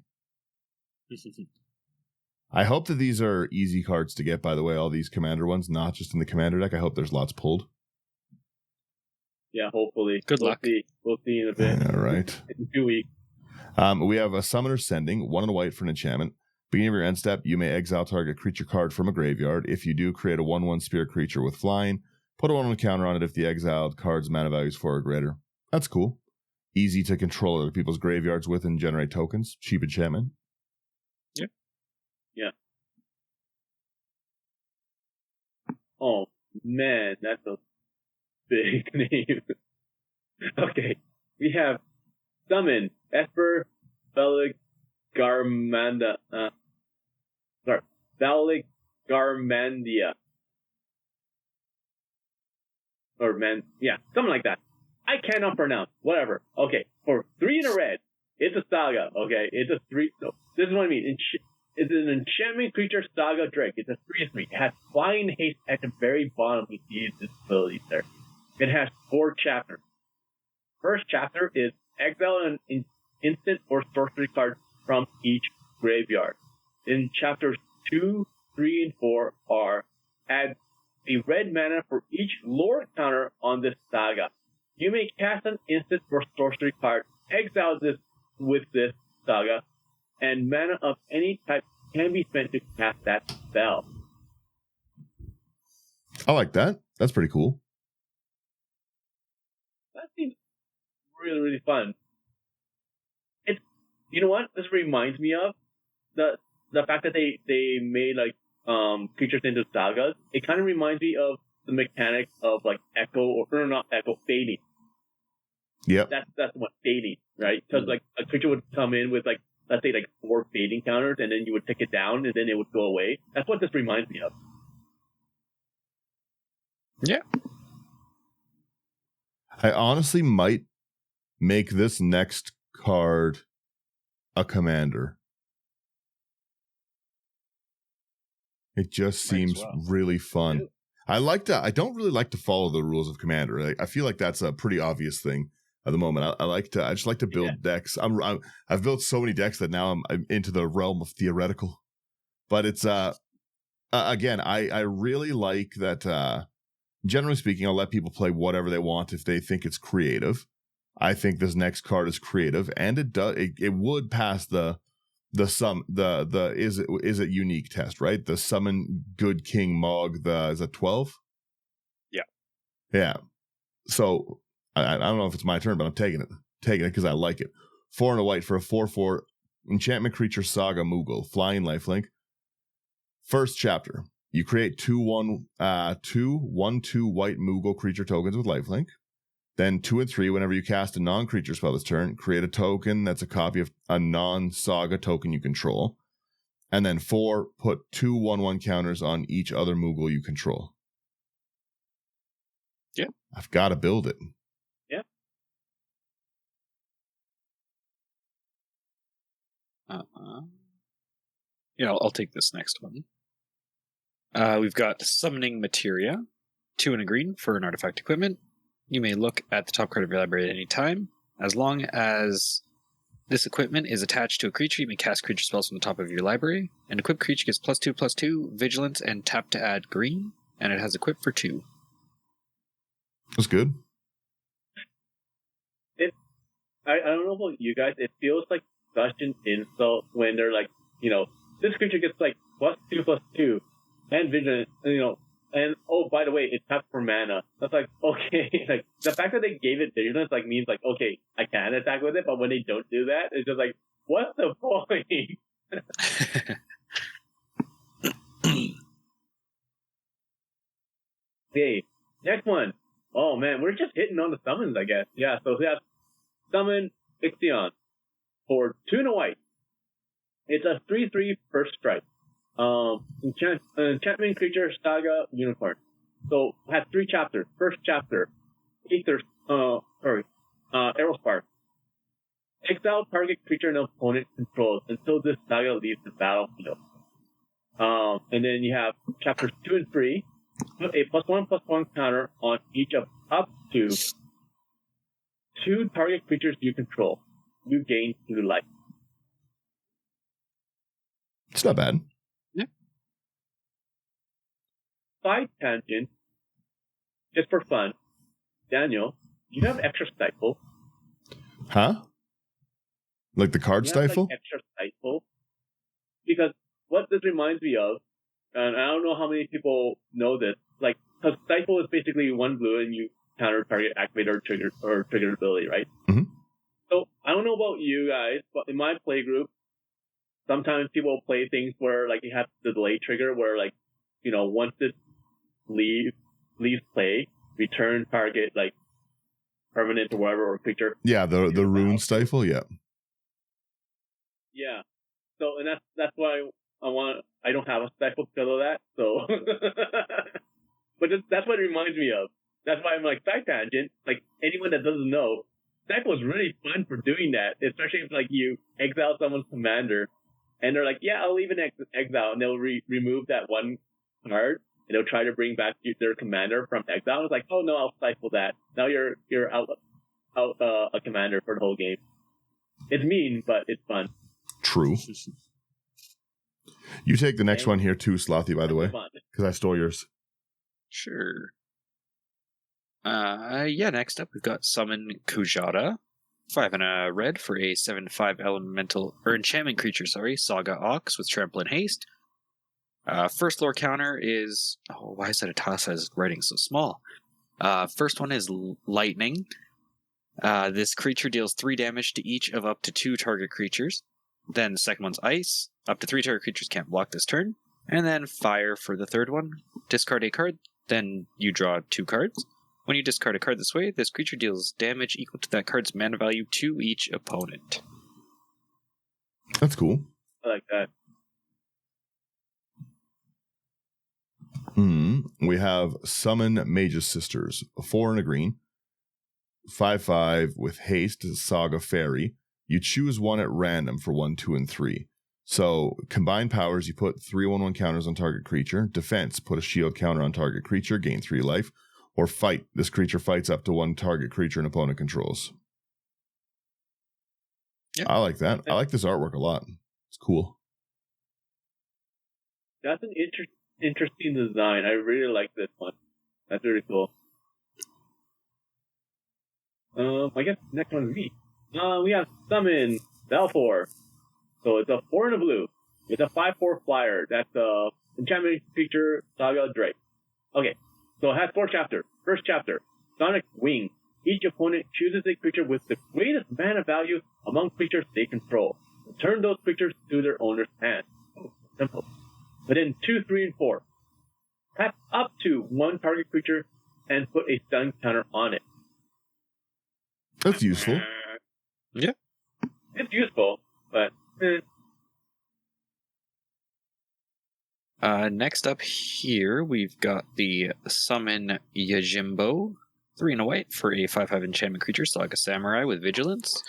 I hope that these are easy cards to get. By the way, all these Commander ones, not just in the Commander deck. I hope there's lots pulled. Yeah, hopefully. Good luck. We'll see in a bit. All right. In 2 weeks. We have a Summoner Sending, 1 and a white for an enchantment. Beginning of your end step, you may exile target creature card from a graveyard. If you do, create a 1/1 spirit creature with flying. Put a 1/1 counter on it if the exiled card's mana value is 4 or greater. That's cool. Easy to control other people's graveyards with and generate tokens. Cheap enchantment. Yeah. Yeah. Oh, man, that's a big name. Okay. We have Summon Esper Veligarmanda. Veligarmandia. Or something like that. I cannot pronounce. Whatever. Okay, for 3 in a red, it's a saga. Okay, it's a 3. So this is what I mean. It's an enchantment creature saga Drake. It's a 3/3. It has flying haste at the very bottom. You see its abilities there. It has 4 chapters. First chapter is exile an instant or sorcery card from each graveyard. In chapters 2, 3, and 4 are add a red mana for each lore counter on this saga. You may cast an instant or sorcery card, exile this with this saga, and mana of any type can be spent to cast that spell. I like that. That's pretty cool. That seems really, really fun. It's, you know what? This reminds me of the fact that they made like creatures into sagas. It kind of reminds me of the mechanic of like Echo or not Echo, Fading. Yep. That's what Fading, right? Because like a creature would come in with like, let's say like 4 Fading counters, and then you would take it down, and then it would go away. That's what this reminds me of. Yeah. I honestly might make this next card a commander. It just seems really fun. I don't really like to follow the rules of Commander. I feel like that's a pretty obvious thing at the moment. I just like to build decks. I've built so many decks that now I'm into the realm of theoretical. But it's again, I really like that. Generally speaking, I'll let people play whatever they want if they think it's creative. I think this next card is creative, and it would pass the is it unique test, right? The summon Good King Mog, is that 12? Yeah. So I don't know if it's my turn, but I'm taking it because I like it. 4 and a white for a 4/4 enchantment creature saga Moogle, flying lifelink. First chapter, you create 2/1 white Moogle creature tokens with lifelink. Then 2 and 3, whenever you cast a non-creature spell this turn, create a token that's a copy of a non-saga token you control. And then 4, put 2 1/1 counters on each other Moogle you control. Yeah. I've got to build it. Yeah. Yeah, I'll take this next one. We've got Summoning Materia, 2 and a green for an artifact equipment. You may look at the top card of your library at any time. As long as this equipment is attached to a creature, you may cast creature spells from the top of your library. An equipped creature gets +2/+2, vigilance, and tap to add green, and it has equip for 2. That's good. I don't know about you guys, it feels like such an insult when they're like, this creature gets like +2/+2 and vigilance, and oh, by the way, it taps for mana. That's like, okay, like the fact that they gave it vigilance like means like, okay, I can attack with it, but when they don't do that, it's just like, what's the point? Okay, next one. Oh man, we're just hitting on the summons, I guess. Yeah, so we have Summon Ixion for 2 and a white. It's a 3/3 first strike. Enchantment creature saga unicorn. So it has 3 chapters. First chapter, Aerospark. Exile target creature an opponent controls until this saga leaves the battlefield. And then you have chapters 2 and 3. Put a +1/+1 counter on each of up to 2 target creatures you control. You gain 2 life. It's not bad. Yeah. Side tangent, just for fun. Daniel, you have extra stifle. Huh? Like the card stifle? Like extra stifle. Because what this reminds me of, and I don't know how many people know this, like, because Stifle is basically 1 blue and you counter target activate or trigger ability, right? Mm-hmm. So I don't know about you guys, but in my play group, sometimes people play things where like you have the delay trigger where like, once it leaves play, return target like permanent or whatever or creature. Yeah, the rune stifle, yeah. Yeah. So and that's why I don't have a stifle because of that. So but that's what it reminds me of. That's why I'm like side tangent. Like anyone that doesn't know, stifle is really fun for doing that, especially if like you exile someone's commander and they're like, yeah, I'll leave an exile, and they'll remove that one card, and they'll try to bring back their commander from exile. It's like, oh no, I'll stifle that. Now you're out a commander for the whole game. It's mean, but it's fun. True. You take the next one here too, Slothy, by the way, because I stole yours. Sure. Next up we've got Summon Kujata. 5 and a red for a 7/5 elemental or enchantment creature, Saga Ox with trample and haste. First lore counter is why is that a Tasa's writing so small? First one is lightning. This creature deals 3 damage to each of up to 2 target creatures. Then the second one's ice. Up to 3 target creatures can't block this turn. And then fire for the third one. Discard a card, then you draw 2 cards. When you discard a card this way, this creature deals damage equal to that card's mana value to each opponent. That's cool. I like that. We have Summon Mage's Sisters, a 4 and a green. 5/5 with haste, Saga Fairy. You choose one at random for 1, 2, and 3. So, combined powers, you put 3/1/1 counters on target creature. Defense, put a shield counter on target creature, gain 3 life. Or fight, this creature fights up to 1 target creature an opponent controls. Yep. I like that. I like this artwork a lot. It's cool. That's an interesting design. I really like this one. That's really cool. I guess next one is me. We have Summon Belfour. So it's a 4 and a blue. It's a 5/4 flyer. That's a enchantment creature, Saga Drake. Okay, so it has 4 chapters. First chapter, Sonic Wing. Each opponent chooses a creature with the greatest mana value among creatures they control. Return those creatures to their owner's hand. Oh, simple. But then 2, 3, and 4. Tap up to 1 target creature and put a stun counter on it. That's useful. Yeah. It's useful, but... Next up here, we've got the Summon Yajimbo. 3 and a white for a 5/5 enchantment creature, Saga Samurai with Vigilance.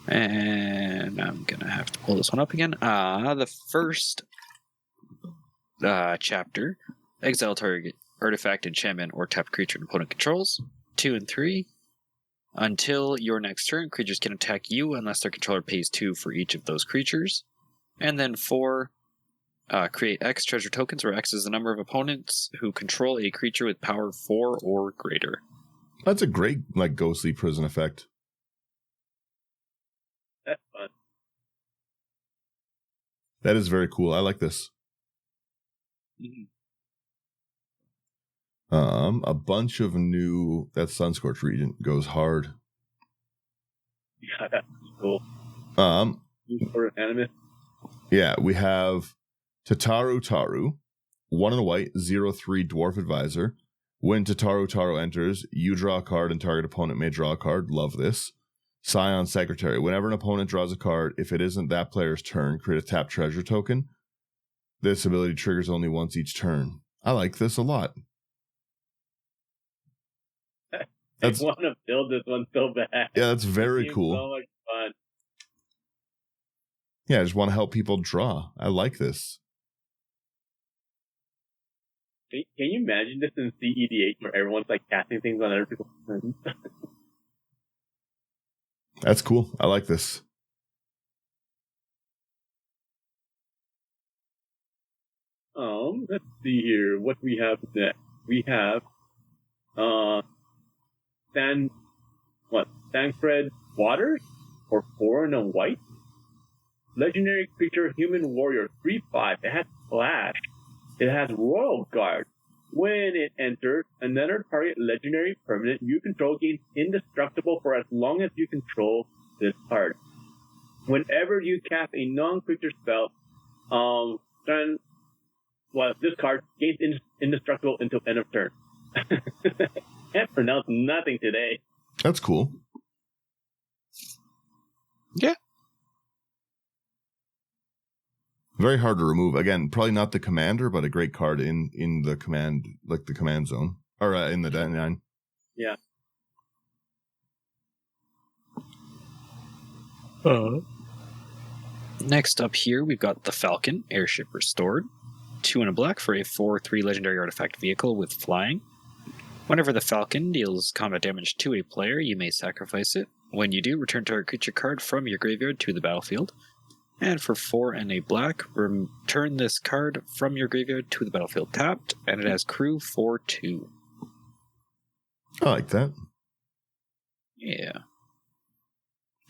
And I'm going to have to pull this one up again. The first chapter, exile target artifact, enchantment, or tapped creature an opponent controls. 2 and 3. Until your next turn, creatures can attack you unless their controller pays 2 for each of those creatures. And then 4, create X treasure tokens, where X is the number of opponents who control a creature with power 4 or greater. That's a great, ghostly prison effect. That's fun. That is very cool. I like this. Mm-hmm. A bunch of new... That Sunscorch Regent goes hard. Yeah, that's cool. For animus. Yeah, we have Tataru Taru, 1 and a white, 0/3 Dwarf Advisor. When Tataru Taru enters, you draw a card and target opponent may draw a card. Love this. Scion Secretary. Whenever an opponent draws a card, if it isn't that player's turn, create a tap treasure token. This ability triggers only once each turn. I like this a lot. I want to build this one so bad. Yeah, that's very cool. So much fun. Yeah, I just want to help people draw. I like this. Can you imagine this in CEDH where everyone's casting things on other people's turns? That's cool. I like this. Let's see here. What we have next? We have Sancred Waters for 4 and a white. legendary creature human warrior 3/5. It has Flash. It has Royal Guard. When it enters, another target legendary permanent you control gains indestructible for as long as you control this card. Whenever you cast a non-creature spell, this card gains indestructible until end of turn. Can't pronounce nothing today. That's cool. Yeah. Very hard to remove. Again, probably not the commander, but a great card in the command, like the command zone, or in the 9. Yeah. Next up here, we've got the Falcon, Airship Restored. 2 and a black for a 4/3 legendary artifact vehicle with flying. Whenever the Falcon deals combat damage to a player, you may sacrifice it. When you do, return target creature card from your graveyard to the battlefield. And for 4 and a black, return this card from your graveyard to the battlefield tapped, and it has crew 4/2. I like that. Yeah.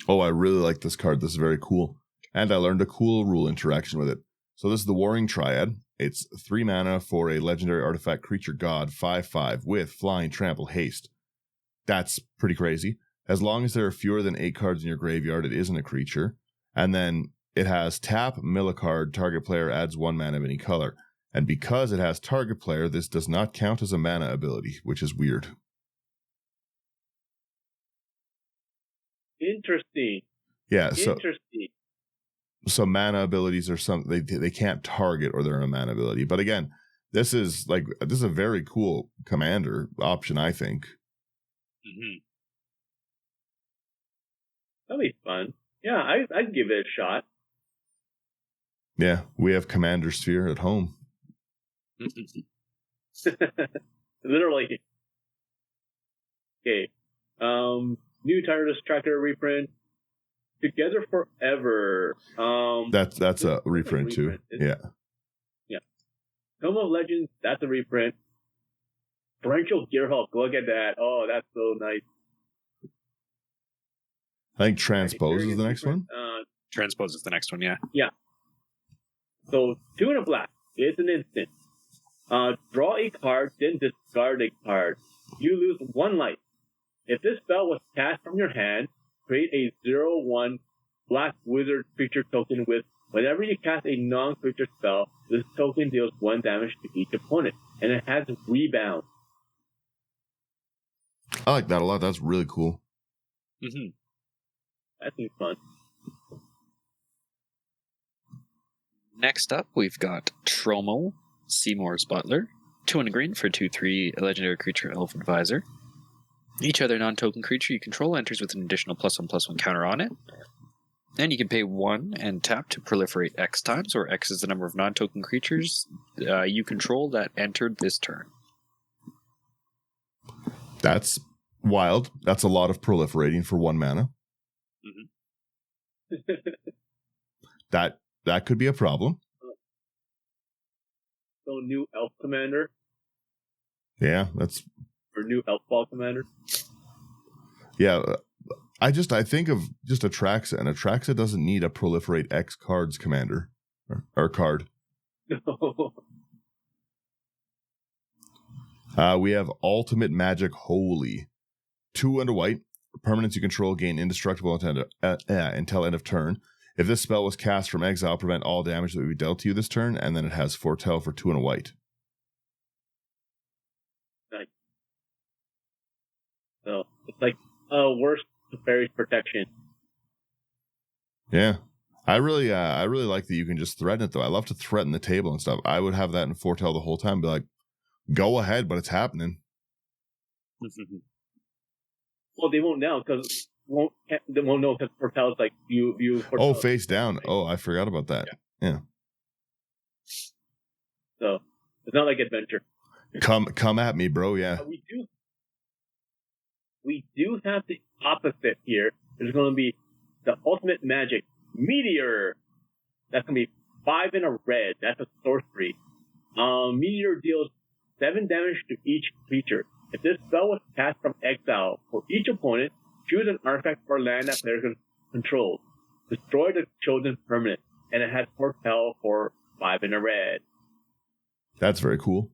Oh, I really like this card. This is very cool. And I learned a cool rule interaction with it. So this is the Warring Triad. It's 3 mana for a legendary artifact creature god 5/5 with flying, trample, haste. That's pretty crazy. As long as there are fewer than 8 cards in your graveyard, it isn't a creature. And then it has tap, mill a card, target player adds 1 mana of any color. And because it has target player, this does not count as a mana ability, which is weird. Interesting. Yeah, Interesting. so mana abilities are something they can't target, or they're a mana ability. But again, this is a very cool commander option, I think. Mm-hmm. That'll be fun. Yeah, I'd give it a shot. Yeah, we have Commander Sphere at home. Literally. Okay. New Tireless Tracker reprint. Together Forever. That's a reprint too. Yeah. Tome of Legends, that's a reprint. Torrential Gearhulk, look at that. Oh, that's so nice. I think Transpose is the next one. Transpose is the next one, yeah. Yeah. So 2 and a black. It's an instant. Draw a card, then discard a card. You lose 1 life. If this spell was cast from your hand, create a 0/1 black wizard creature token with whenever you cast a non-creature spell, this token deals 1 damage to each opponent, and it has rebound. I like that a lot. That's really cool. Mm-hmm. That seems fun. Next up, we've got Tromo, Seymour's Butler. 2 and a green for 2/3 a legendary creature Elf Advisor. Each other non-token creature you control enters with an additional +1/+1 counter on it. And you can pay 1 and tap to proliferate X times, where X is the number of non-token creatures you control that entered this turn. That's wild. That's a lot of proliferating for 1 mana. Mm-hmm. That could be a problem. So new Elf Commander. Yeah, that's... Or new Elf Ball Commander. Yeah, I think of just Atraxa, and Atraxa doesn't need a proliferate X cards commander or card. No. We have Ultimate Magic Holy. 2 and a white. Permanents you control gain indestructible until end of turn. If this spell was cast from exile, prevent all damage that would be dealt to you this turn, and then it has Foretell for 2 and a white. Nice. So it's like worse Fairy's Protection. Yeah. I really like that you can just threaten it, though. I love to threaten the table and stuff. I would have that in Foretell the whole time and be like, go ahead, but it's happening. Well, they won't now because they won't know because Foretell's like you. Oh, face down. Oh, I forgot about that. Yeah. So it's not like Adventure. Come at me, bro. Yeah. We do have the opposite here. There's going to be the Ultimate Magic Meteor. That's going to be 5 in a red. That's a sorcery. Meteor deals 7 damage to each creature. If this spell was cast from exile, for each opponent, choose an artifact or land that player controls. Destroy the chosen permanent, and it has Foretell for 5 in a red. That's very cool.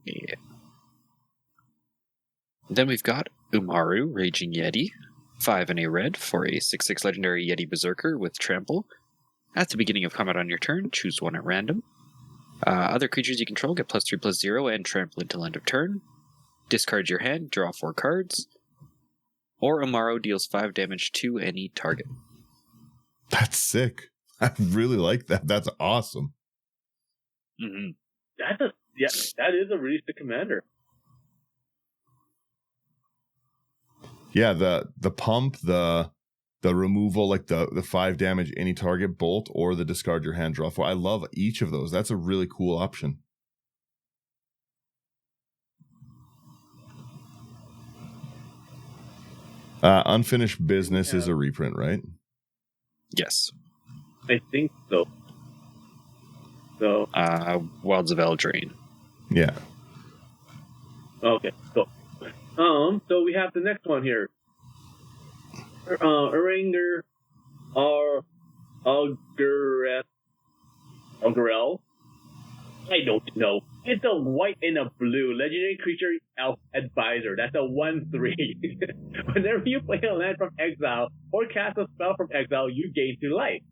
Yeah. Then we've got Umaru, Raging Yeti, 5 in a red for a 6/6 legendary Yeti Berserker with Trample. At the beginning of combat on your turn, choose one at random. Other creatures you control get +3/+0 and Trample until end of turn. Discard your hand, draw 4 cards. Or Umaru deals 5 damage to any target. That's sick. I really like that. That's awesome. Mm-hmm. That is a really sick commander. Yeah, the pump, the removal, like the 5 damage any target bolt, or the discard your hand, draw 4. I love each of those. That's a really cool option. Unfinished Business is a reprint, right? Yes. I think so. So Wilds of Eldraine. Yeah. Okay, cool. So we have the next one here. Uringer Algarel. I don't know. It's a white and a blue legendary creature elf advisor. That's a 1/3. Whenever you play a land from exile or cast a spell from exile, you gain 2 life.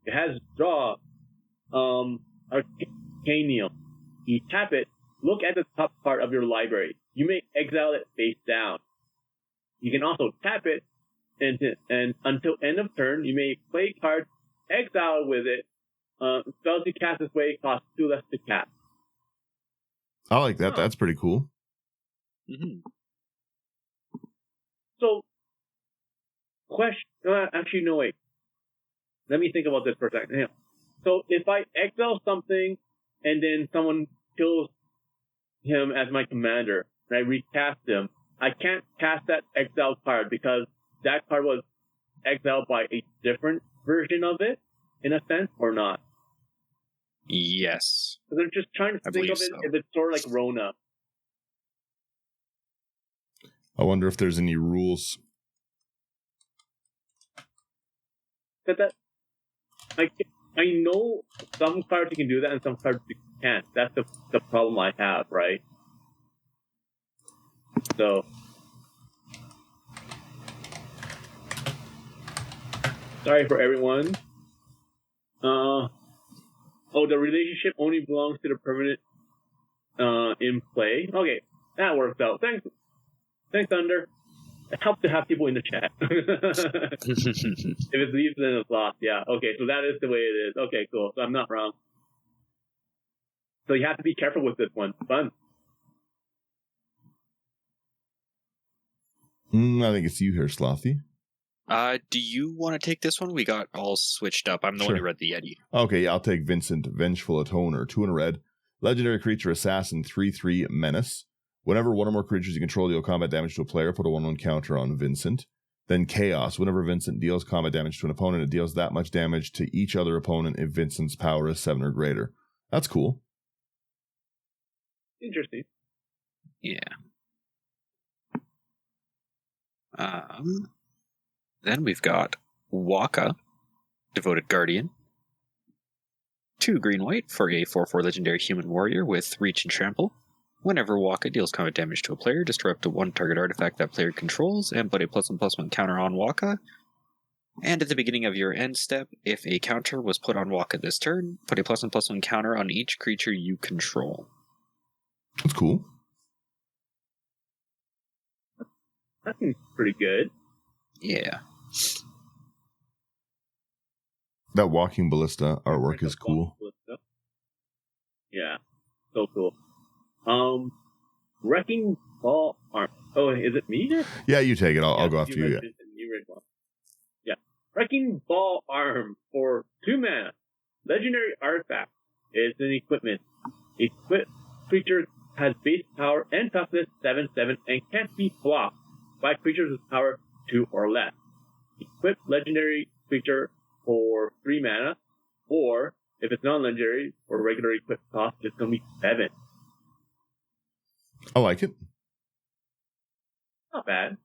It has draw Arcanium. You tap it, look at the top part of your library. You may exile it face down. You can also tap it, and until end of turn, you may play cards, exile with it. Spells you cast this way cost 2 less to cast. I like that. That's pretty cool. Mm-hmm. So, actually, no, wait. Let me think about this for a second. Hang on. So, if I exile something, and then someone kills him as my commander, and I recast him, I can't cast that exile card because that card was exiled by a different version of it, in a sense, or not? Yes. So they're just trying to think of it if it's sort of like Rona. I wonder if there's any rules. But I know some cards you can do that and some cards you can't. That's the problem I have, right? So, sorry for everyone. The relationship only belongs to the permanent in play. Okay, that works out. Thanks, Thunder. It helps to have people in the chat. If it leaves, then it's lost. Yeah. Okay, so that is the way it is. Okay, cool. So I'm not wrong. So you have to be careful with this one. Fun. I think it's you here, Slothy. Do you want to take this one? We got all switched up. I'm the one who read the Yeti. Okay, yeah, I'll take Vincent, Vengeful Atoner, 2 in a red. Legendary creature, assassin, 3/3 menace. Whenever one or more creatures you control deal combat damage to a player, put a 1/1 counter on Vincent. Then Chaos. Whenever Vincent deals combat damage to an opponent, it deals that much damage to each other opponent if Vincent's power is 7 or greater. That's cool. Interesting. Yeah. Then we've got Waka, Devoted Guardian. 2 green-white for a 4/4 legendary human warrior with Reach and Trample. Whenever Waka deals combat damage to a player, destroy up to 1 target artifact that player controls, and put a +1/+1 counter on Waka. And at the beginning of your end step, if a counter was put on Waka this turn, put a +1/+1 counter on each creature you control. That's cool. That seems pretty good. Yeah. That Walking Ballista artwork is cool. Yeah, so cool. Wrecking Ball Arm. Oh, is it me here? Yeah, you take it. I'll go after you. Yeah. Wrecking Ball Arm for 2 mana. Legendary artifact. It's an equipment. Equip creature has base power and toughness 7/7 and can't be blocked by creatures with power 2 or less. Equip legendary creature for 3 mana, or if it's non-legendary or regular equip cost, it's going to be 7. I like it. Not bad.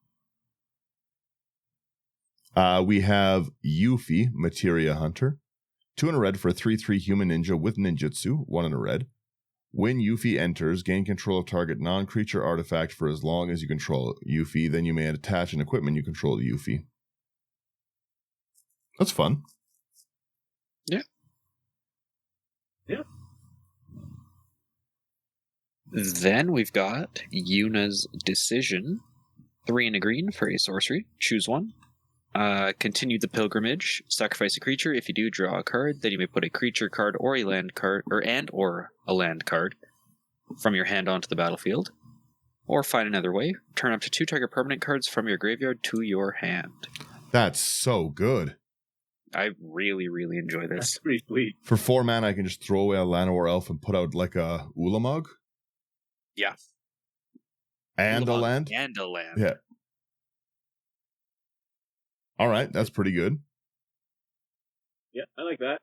We have Yuffie, Materia Hunter. 2 in a red for a 3/3 human ninja with ninjutsu, 1 in a red. When Yuffie enters, gain control of target non-creature artifact for as long as you control Yuffie. Then you may attach an equipment you control to Yuffie. That's fun. Yeah. Yeah. Then we've got Yuna's Decision. 3 in a green for a sorcery. Choose one. Continue the pilgrimage. Sacrifice a creature. If you do, draw a card. Then you may put a creature card or a land card, or a land card from your hand onto the battlefield. Or find another way. Turn up to 2 target permanent cards from your graveyard to your hand. That's so good. I really, really enjoy this. That's pretty sweet. For 4 mana, I can just throw away a Llanowar Elf and put out like a Ulamog. Yeah. And a land? And a land. Yeah. All right, that's pretty good. Yeah, I like that.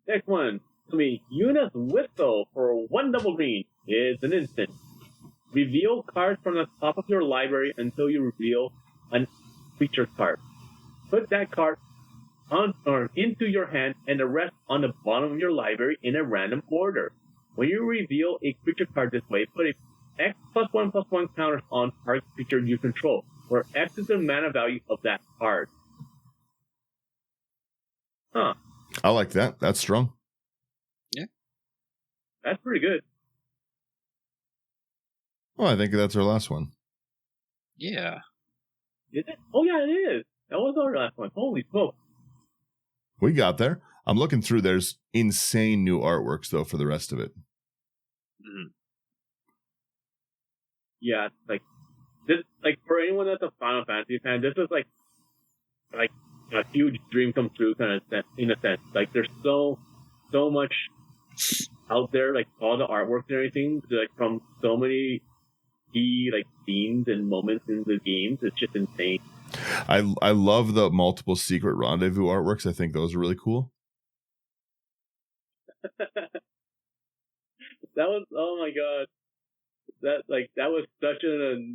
Next one. Yuna's Whistle for 1 double green. It's an instant. Reveal cards from the top of your library until you reveal a creature card. Put that card on or into your hand and the rest on the bottom of your library in a random order. When you reveal a creature card this way, put a X +1/+1 counters on target creature you control, where X is the mana value of that card. Huh. I like that. That's strong. Yeah. That's pretty good. Well, I think that's our last one. Yeah. Is it? Oh, yeah, it is. That was our last one. Holy smoke. We got there. I'm looking through. There's insane new artworks, though, for the rest of it. Mm-hmm. Yeah, this, for anyone that's a Final Fantasy fan, this is like a huge dream come true kind of sense, in a sense. Like, there's so much out there, like all the artwork and everything, like from so many key themes and moments in the games. It's just insane. I love the multiple secret rendezvous artworks. I think those are really cool. That was, oh my god, that was such a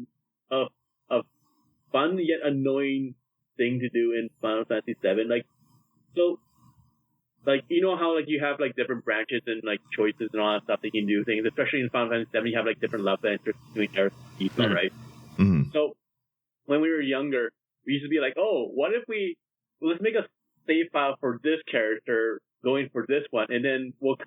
fun yet annoying thing to do in Final Fantasy VII. You know how you have different branches and choices and all that stuff that you can do things, especially in Final Fantasy VII, you have different love interests between characters, right? Mm-hmm. So when we were younger, we used to be like, oh, what if let's make a save file for this character going for this one, and then we'll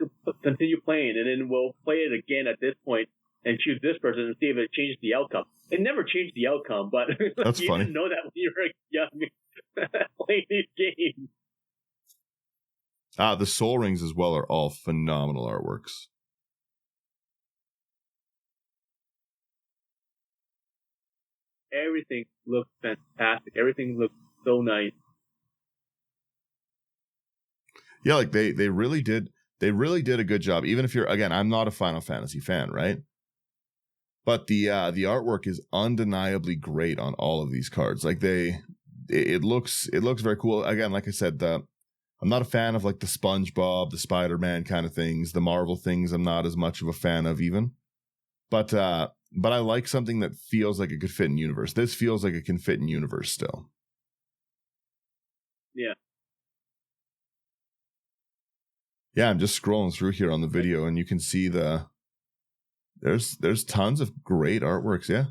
continue playing, and then we'll play it again at this point and choose this person and see if it changes the outcome. It never changed the outcome, but that's you funny. didn't know that when you were young playing these games. The Soul Rings as well are all phenomenal artworks. Everything looks fantastic. Everything looks so nice. Yeah, they really did a good job. Even if you're, again, I'm not a Final Fantasy fan, right? But the artwork is undeniably great on all of these cards. It looks very cool. Again, like I said, I'm not a fan of the SpongeBob, the Spider-Man kind of things. The Marvel things I'm not as much of a fan of even. But I like something that feels like it could fit in universe. This feels like it can fit in universe still. Yeah. Yeah, I'm just scrolling through here on the video, and you can see there's tons of great artworks. Yeah.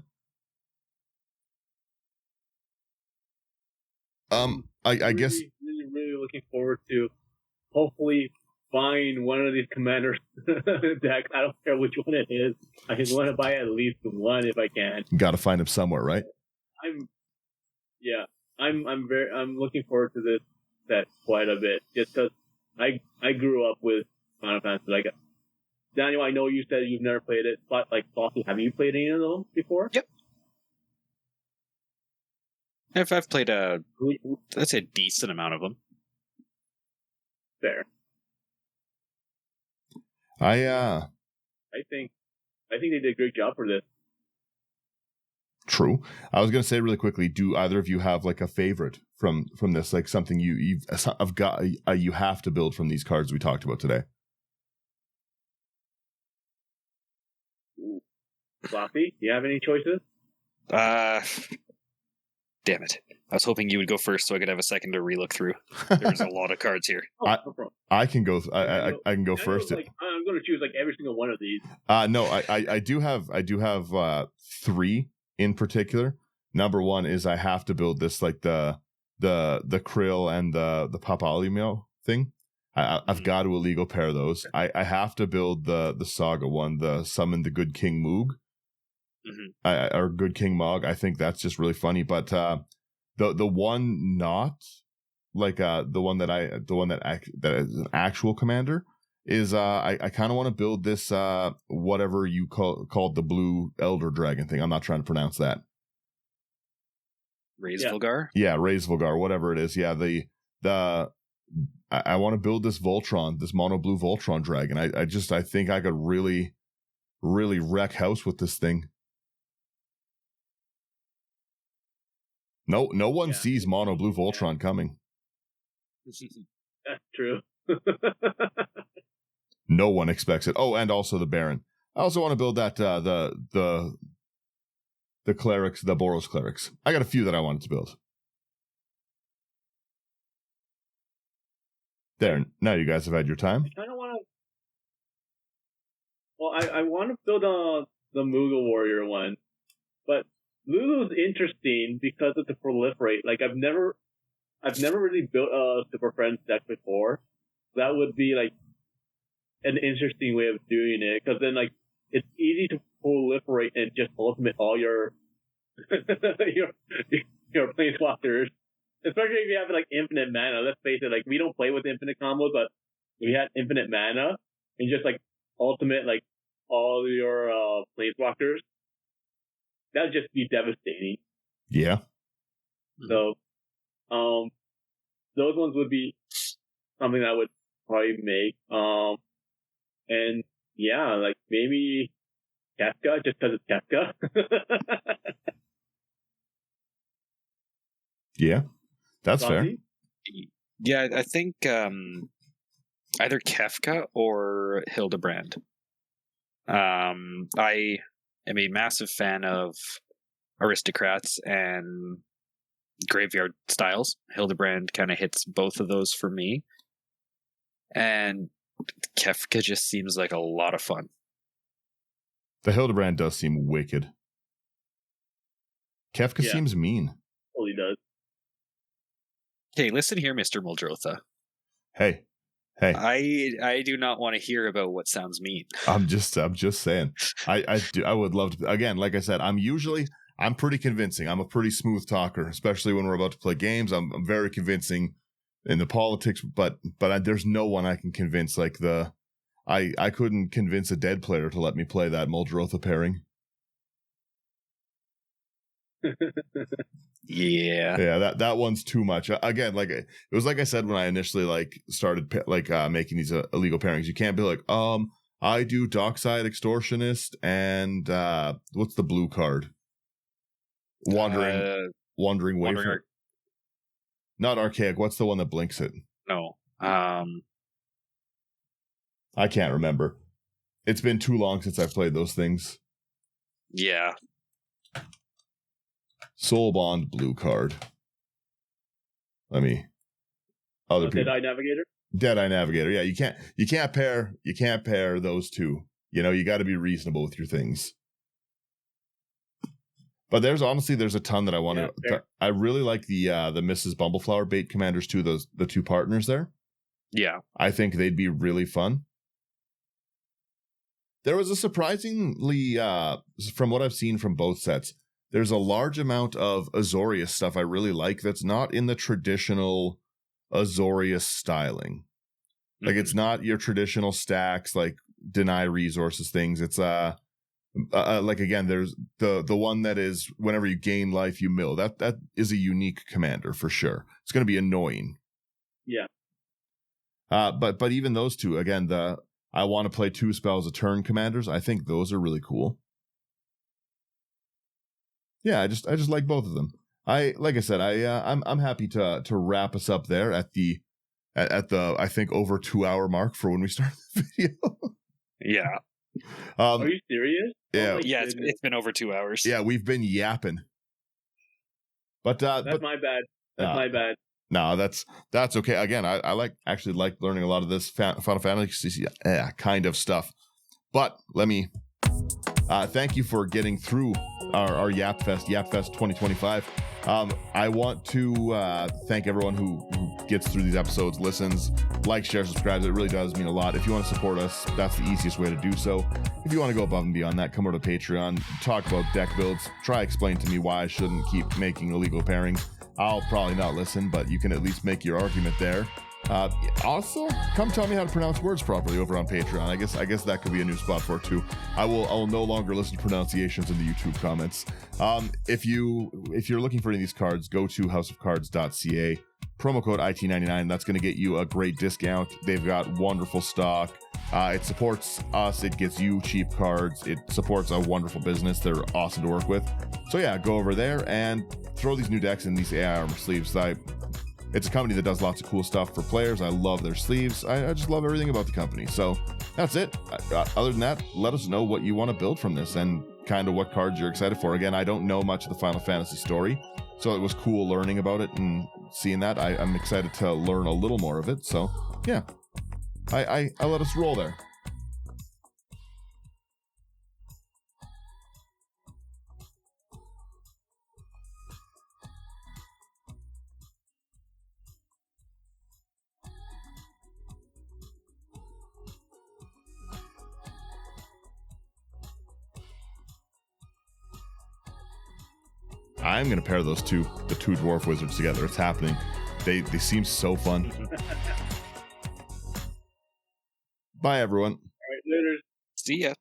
I guess really looking forward to hopefully buying one of these commanders decks. I don't care which one it is. I just want to buy at least one if I can. Got to find them somewhere, right? I'm looking forward to this set quite a bit, just because I grew up with Final Fantasy. Daniel, I know you said you've never played it, but Slothy, have you played any of them before? Yep. I've played that's a decent amount of them. Fair. I think they did a great job for this. True. I was gonna say really quickly, do either of you have a favorite from this, something you have to build from these cards we talked about today? Slothy, do you have any choices? Damn it. I was hoping you would go first so I could have a second to relook through. There's a lot of cards here. Oh, no problem. I can go. I can go first. Like, I'm going to choose like every single one of these. No, I do have 3 in particular. Number 1 is I have to build this like the krill and the papalimo thing. I've got to illegal pair those. I have to build the saga one, the summon the good King Moog, or good King Mog. I think that's just really funny. But the one not like the one that is an actual commander is I kind of want to build this whatever you called the blue elder dragon thing. I'm not trying to pronounce that. Raisvulgar? Yeah, Raisvulgar, whatever it is. Yeah, I want to build this Voltron, this mono blue Voltron dragon. I think I could really, really wreck house with this thing. No one sees mono blue Voltron coming. That's true. No one expects it. Oh, and also the Baron. I also want to build that the clerics, the Boros clerics. I got a few that I wanted to build. There, now you guys have had your time. I kind of want to. Well, I want to build the Moogle Warrior one, but Lulu's interesting because of the proliferate. Like I've never really built a Super Friends deck before. That would be like an interesting way of doing it, because then like it's easy to proliferate and just ultimate all your your planeswalkers. Especially if you have like infinite mana. Let's face it, like we don't play with infinite combos, but if you had infinite mana and just like ultimate like all your planeswalkers, that would just be devastating. Yeah. So, those ones would be something I would probably make. And yeah, like maybe Kefka, just because it's Kefka. Yeah. That's fair. Yeah, I think either Kefka or Hildebrand. I am a massive fan of aristocrats and graveyard styles. Hildebrand kind of hits both of those for me. And Kefka just seems like a lot of fun. The Hildebrand does seem wicked. Kefka seems mean. Well, he does. Hey, listen here, Mr. Muldrotha. Hey. I do not want to hear about what sounds mean. I'm just saying. I would love to. Again, like I said, I'm pretty convincing. I'm a pretty smooth talker, especially when we're about to play games. I'm very convincing in the politics, but there's no one I can convince like I couldn't convince a dead player to let me play that Muldrotha pairing. Yeah, that one's too much. Again, like it was like I said when I initially like started making these illegal pairings. You can't be like, I do Dockside Extortionist and what's the blue card? Wandering Wayfarer. Not Archaic. What's the one that blinks it? No. I can't remember. It's been too long since I've played those things. Yeah. Soul Bond blue card. Deadeye Navigator? Deadeye Navigator. Yeah, you can't pair those two. You know, you got to be reasonable with your things. But there's a ton that I want to. I really like the Mrs. Bumbleflower bait commanders too. The two partners there. Yeah, I think they'd be really fun. There was a surprisingly, from what I've seen from both sets, there's a large amount of Azorius stuff I really like that's not in the traditional Azorius styling. Like it's not your traditional stacks like deny resources things. It's like again, there's the one that is whenever you gain life you mill. That is a unique commander for sure. It's going to be annoying. Yeah. But even those two again, I want to play 2 spells a turn commanders. I think those are really cool. Yeah, I just like both of them. Like I said, I'm happy to wrap us up there at the I think over 2-hour mark for when we start the video. Yeah. Are you serious? Yeah. Oh yeah, it's been over 2 hours. Yeah, we've been yapping. But That's my bad. That's my bad. No, that's okay. Again, I like learning a lot of this Final Fantasy kind of stuff. But let me thank you for getting through our Yap Fest 2025. I want to thank everyone who gets through these episodes, listens, likes, shares, subscribes. It really does mean a lot. If you want to support us, that's the easiest way to do so. If you want to go above and beyond that, come over to Patreon, talk about deck builds, try explain to me why I shouldn't keep making illegal pairings. I'll probably not listen, but you can at least make your argument there. Also, come tell me how to pronounce words properly over on Patreon. I guess that could be a new spot for it too. I will no longer listen to pronunciations in the YouTube comments. If you're looking for any of these cards, go to houseofcards.ca. Promo code IT99. That's going to get you a great discount. They've got wonderful stock. It supports us. It gets you cheap cards. It supports a wonderful business. They're awesome to work with. So yeah, go over there and throw these new decks in these AI armor sleeves. It's a company that does lots of cool stuff for players. I love their sleeves. I just love everything about the company. So that's it. Other than that, let us know what you want to build from this and kind of what cards you're excited for. Again, I don't know much of the Final Fantasy story, so it was cool learning about it and seeing that. I'm excited to learn a little more of it. So yeah, I let us roll there. I'm going to pair the two dwarf wizards together. It's happening. They seem so fun. Bye, everyone. All right, later. See ya.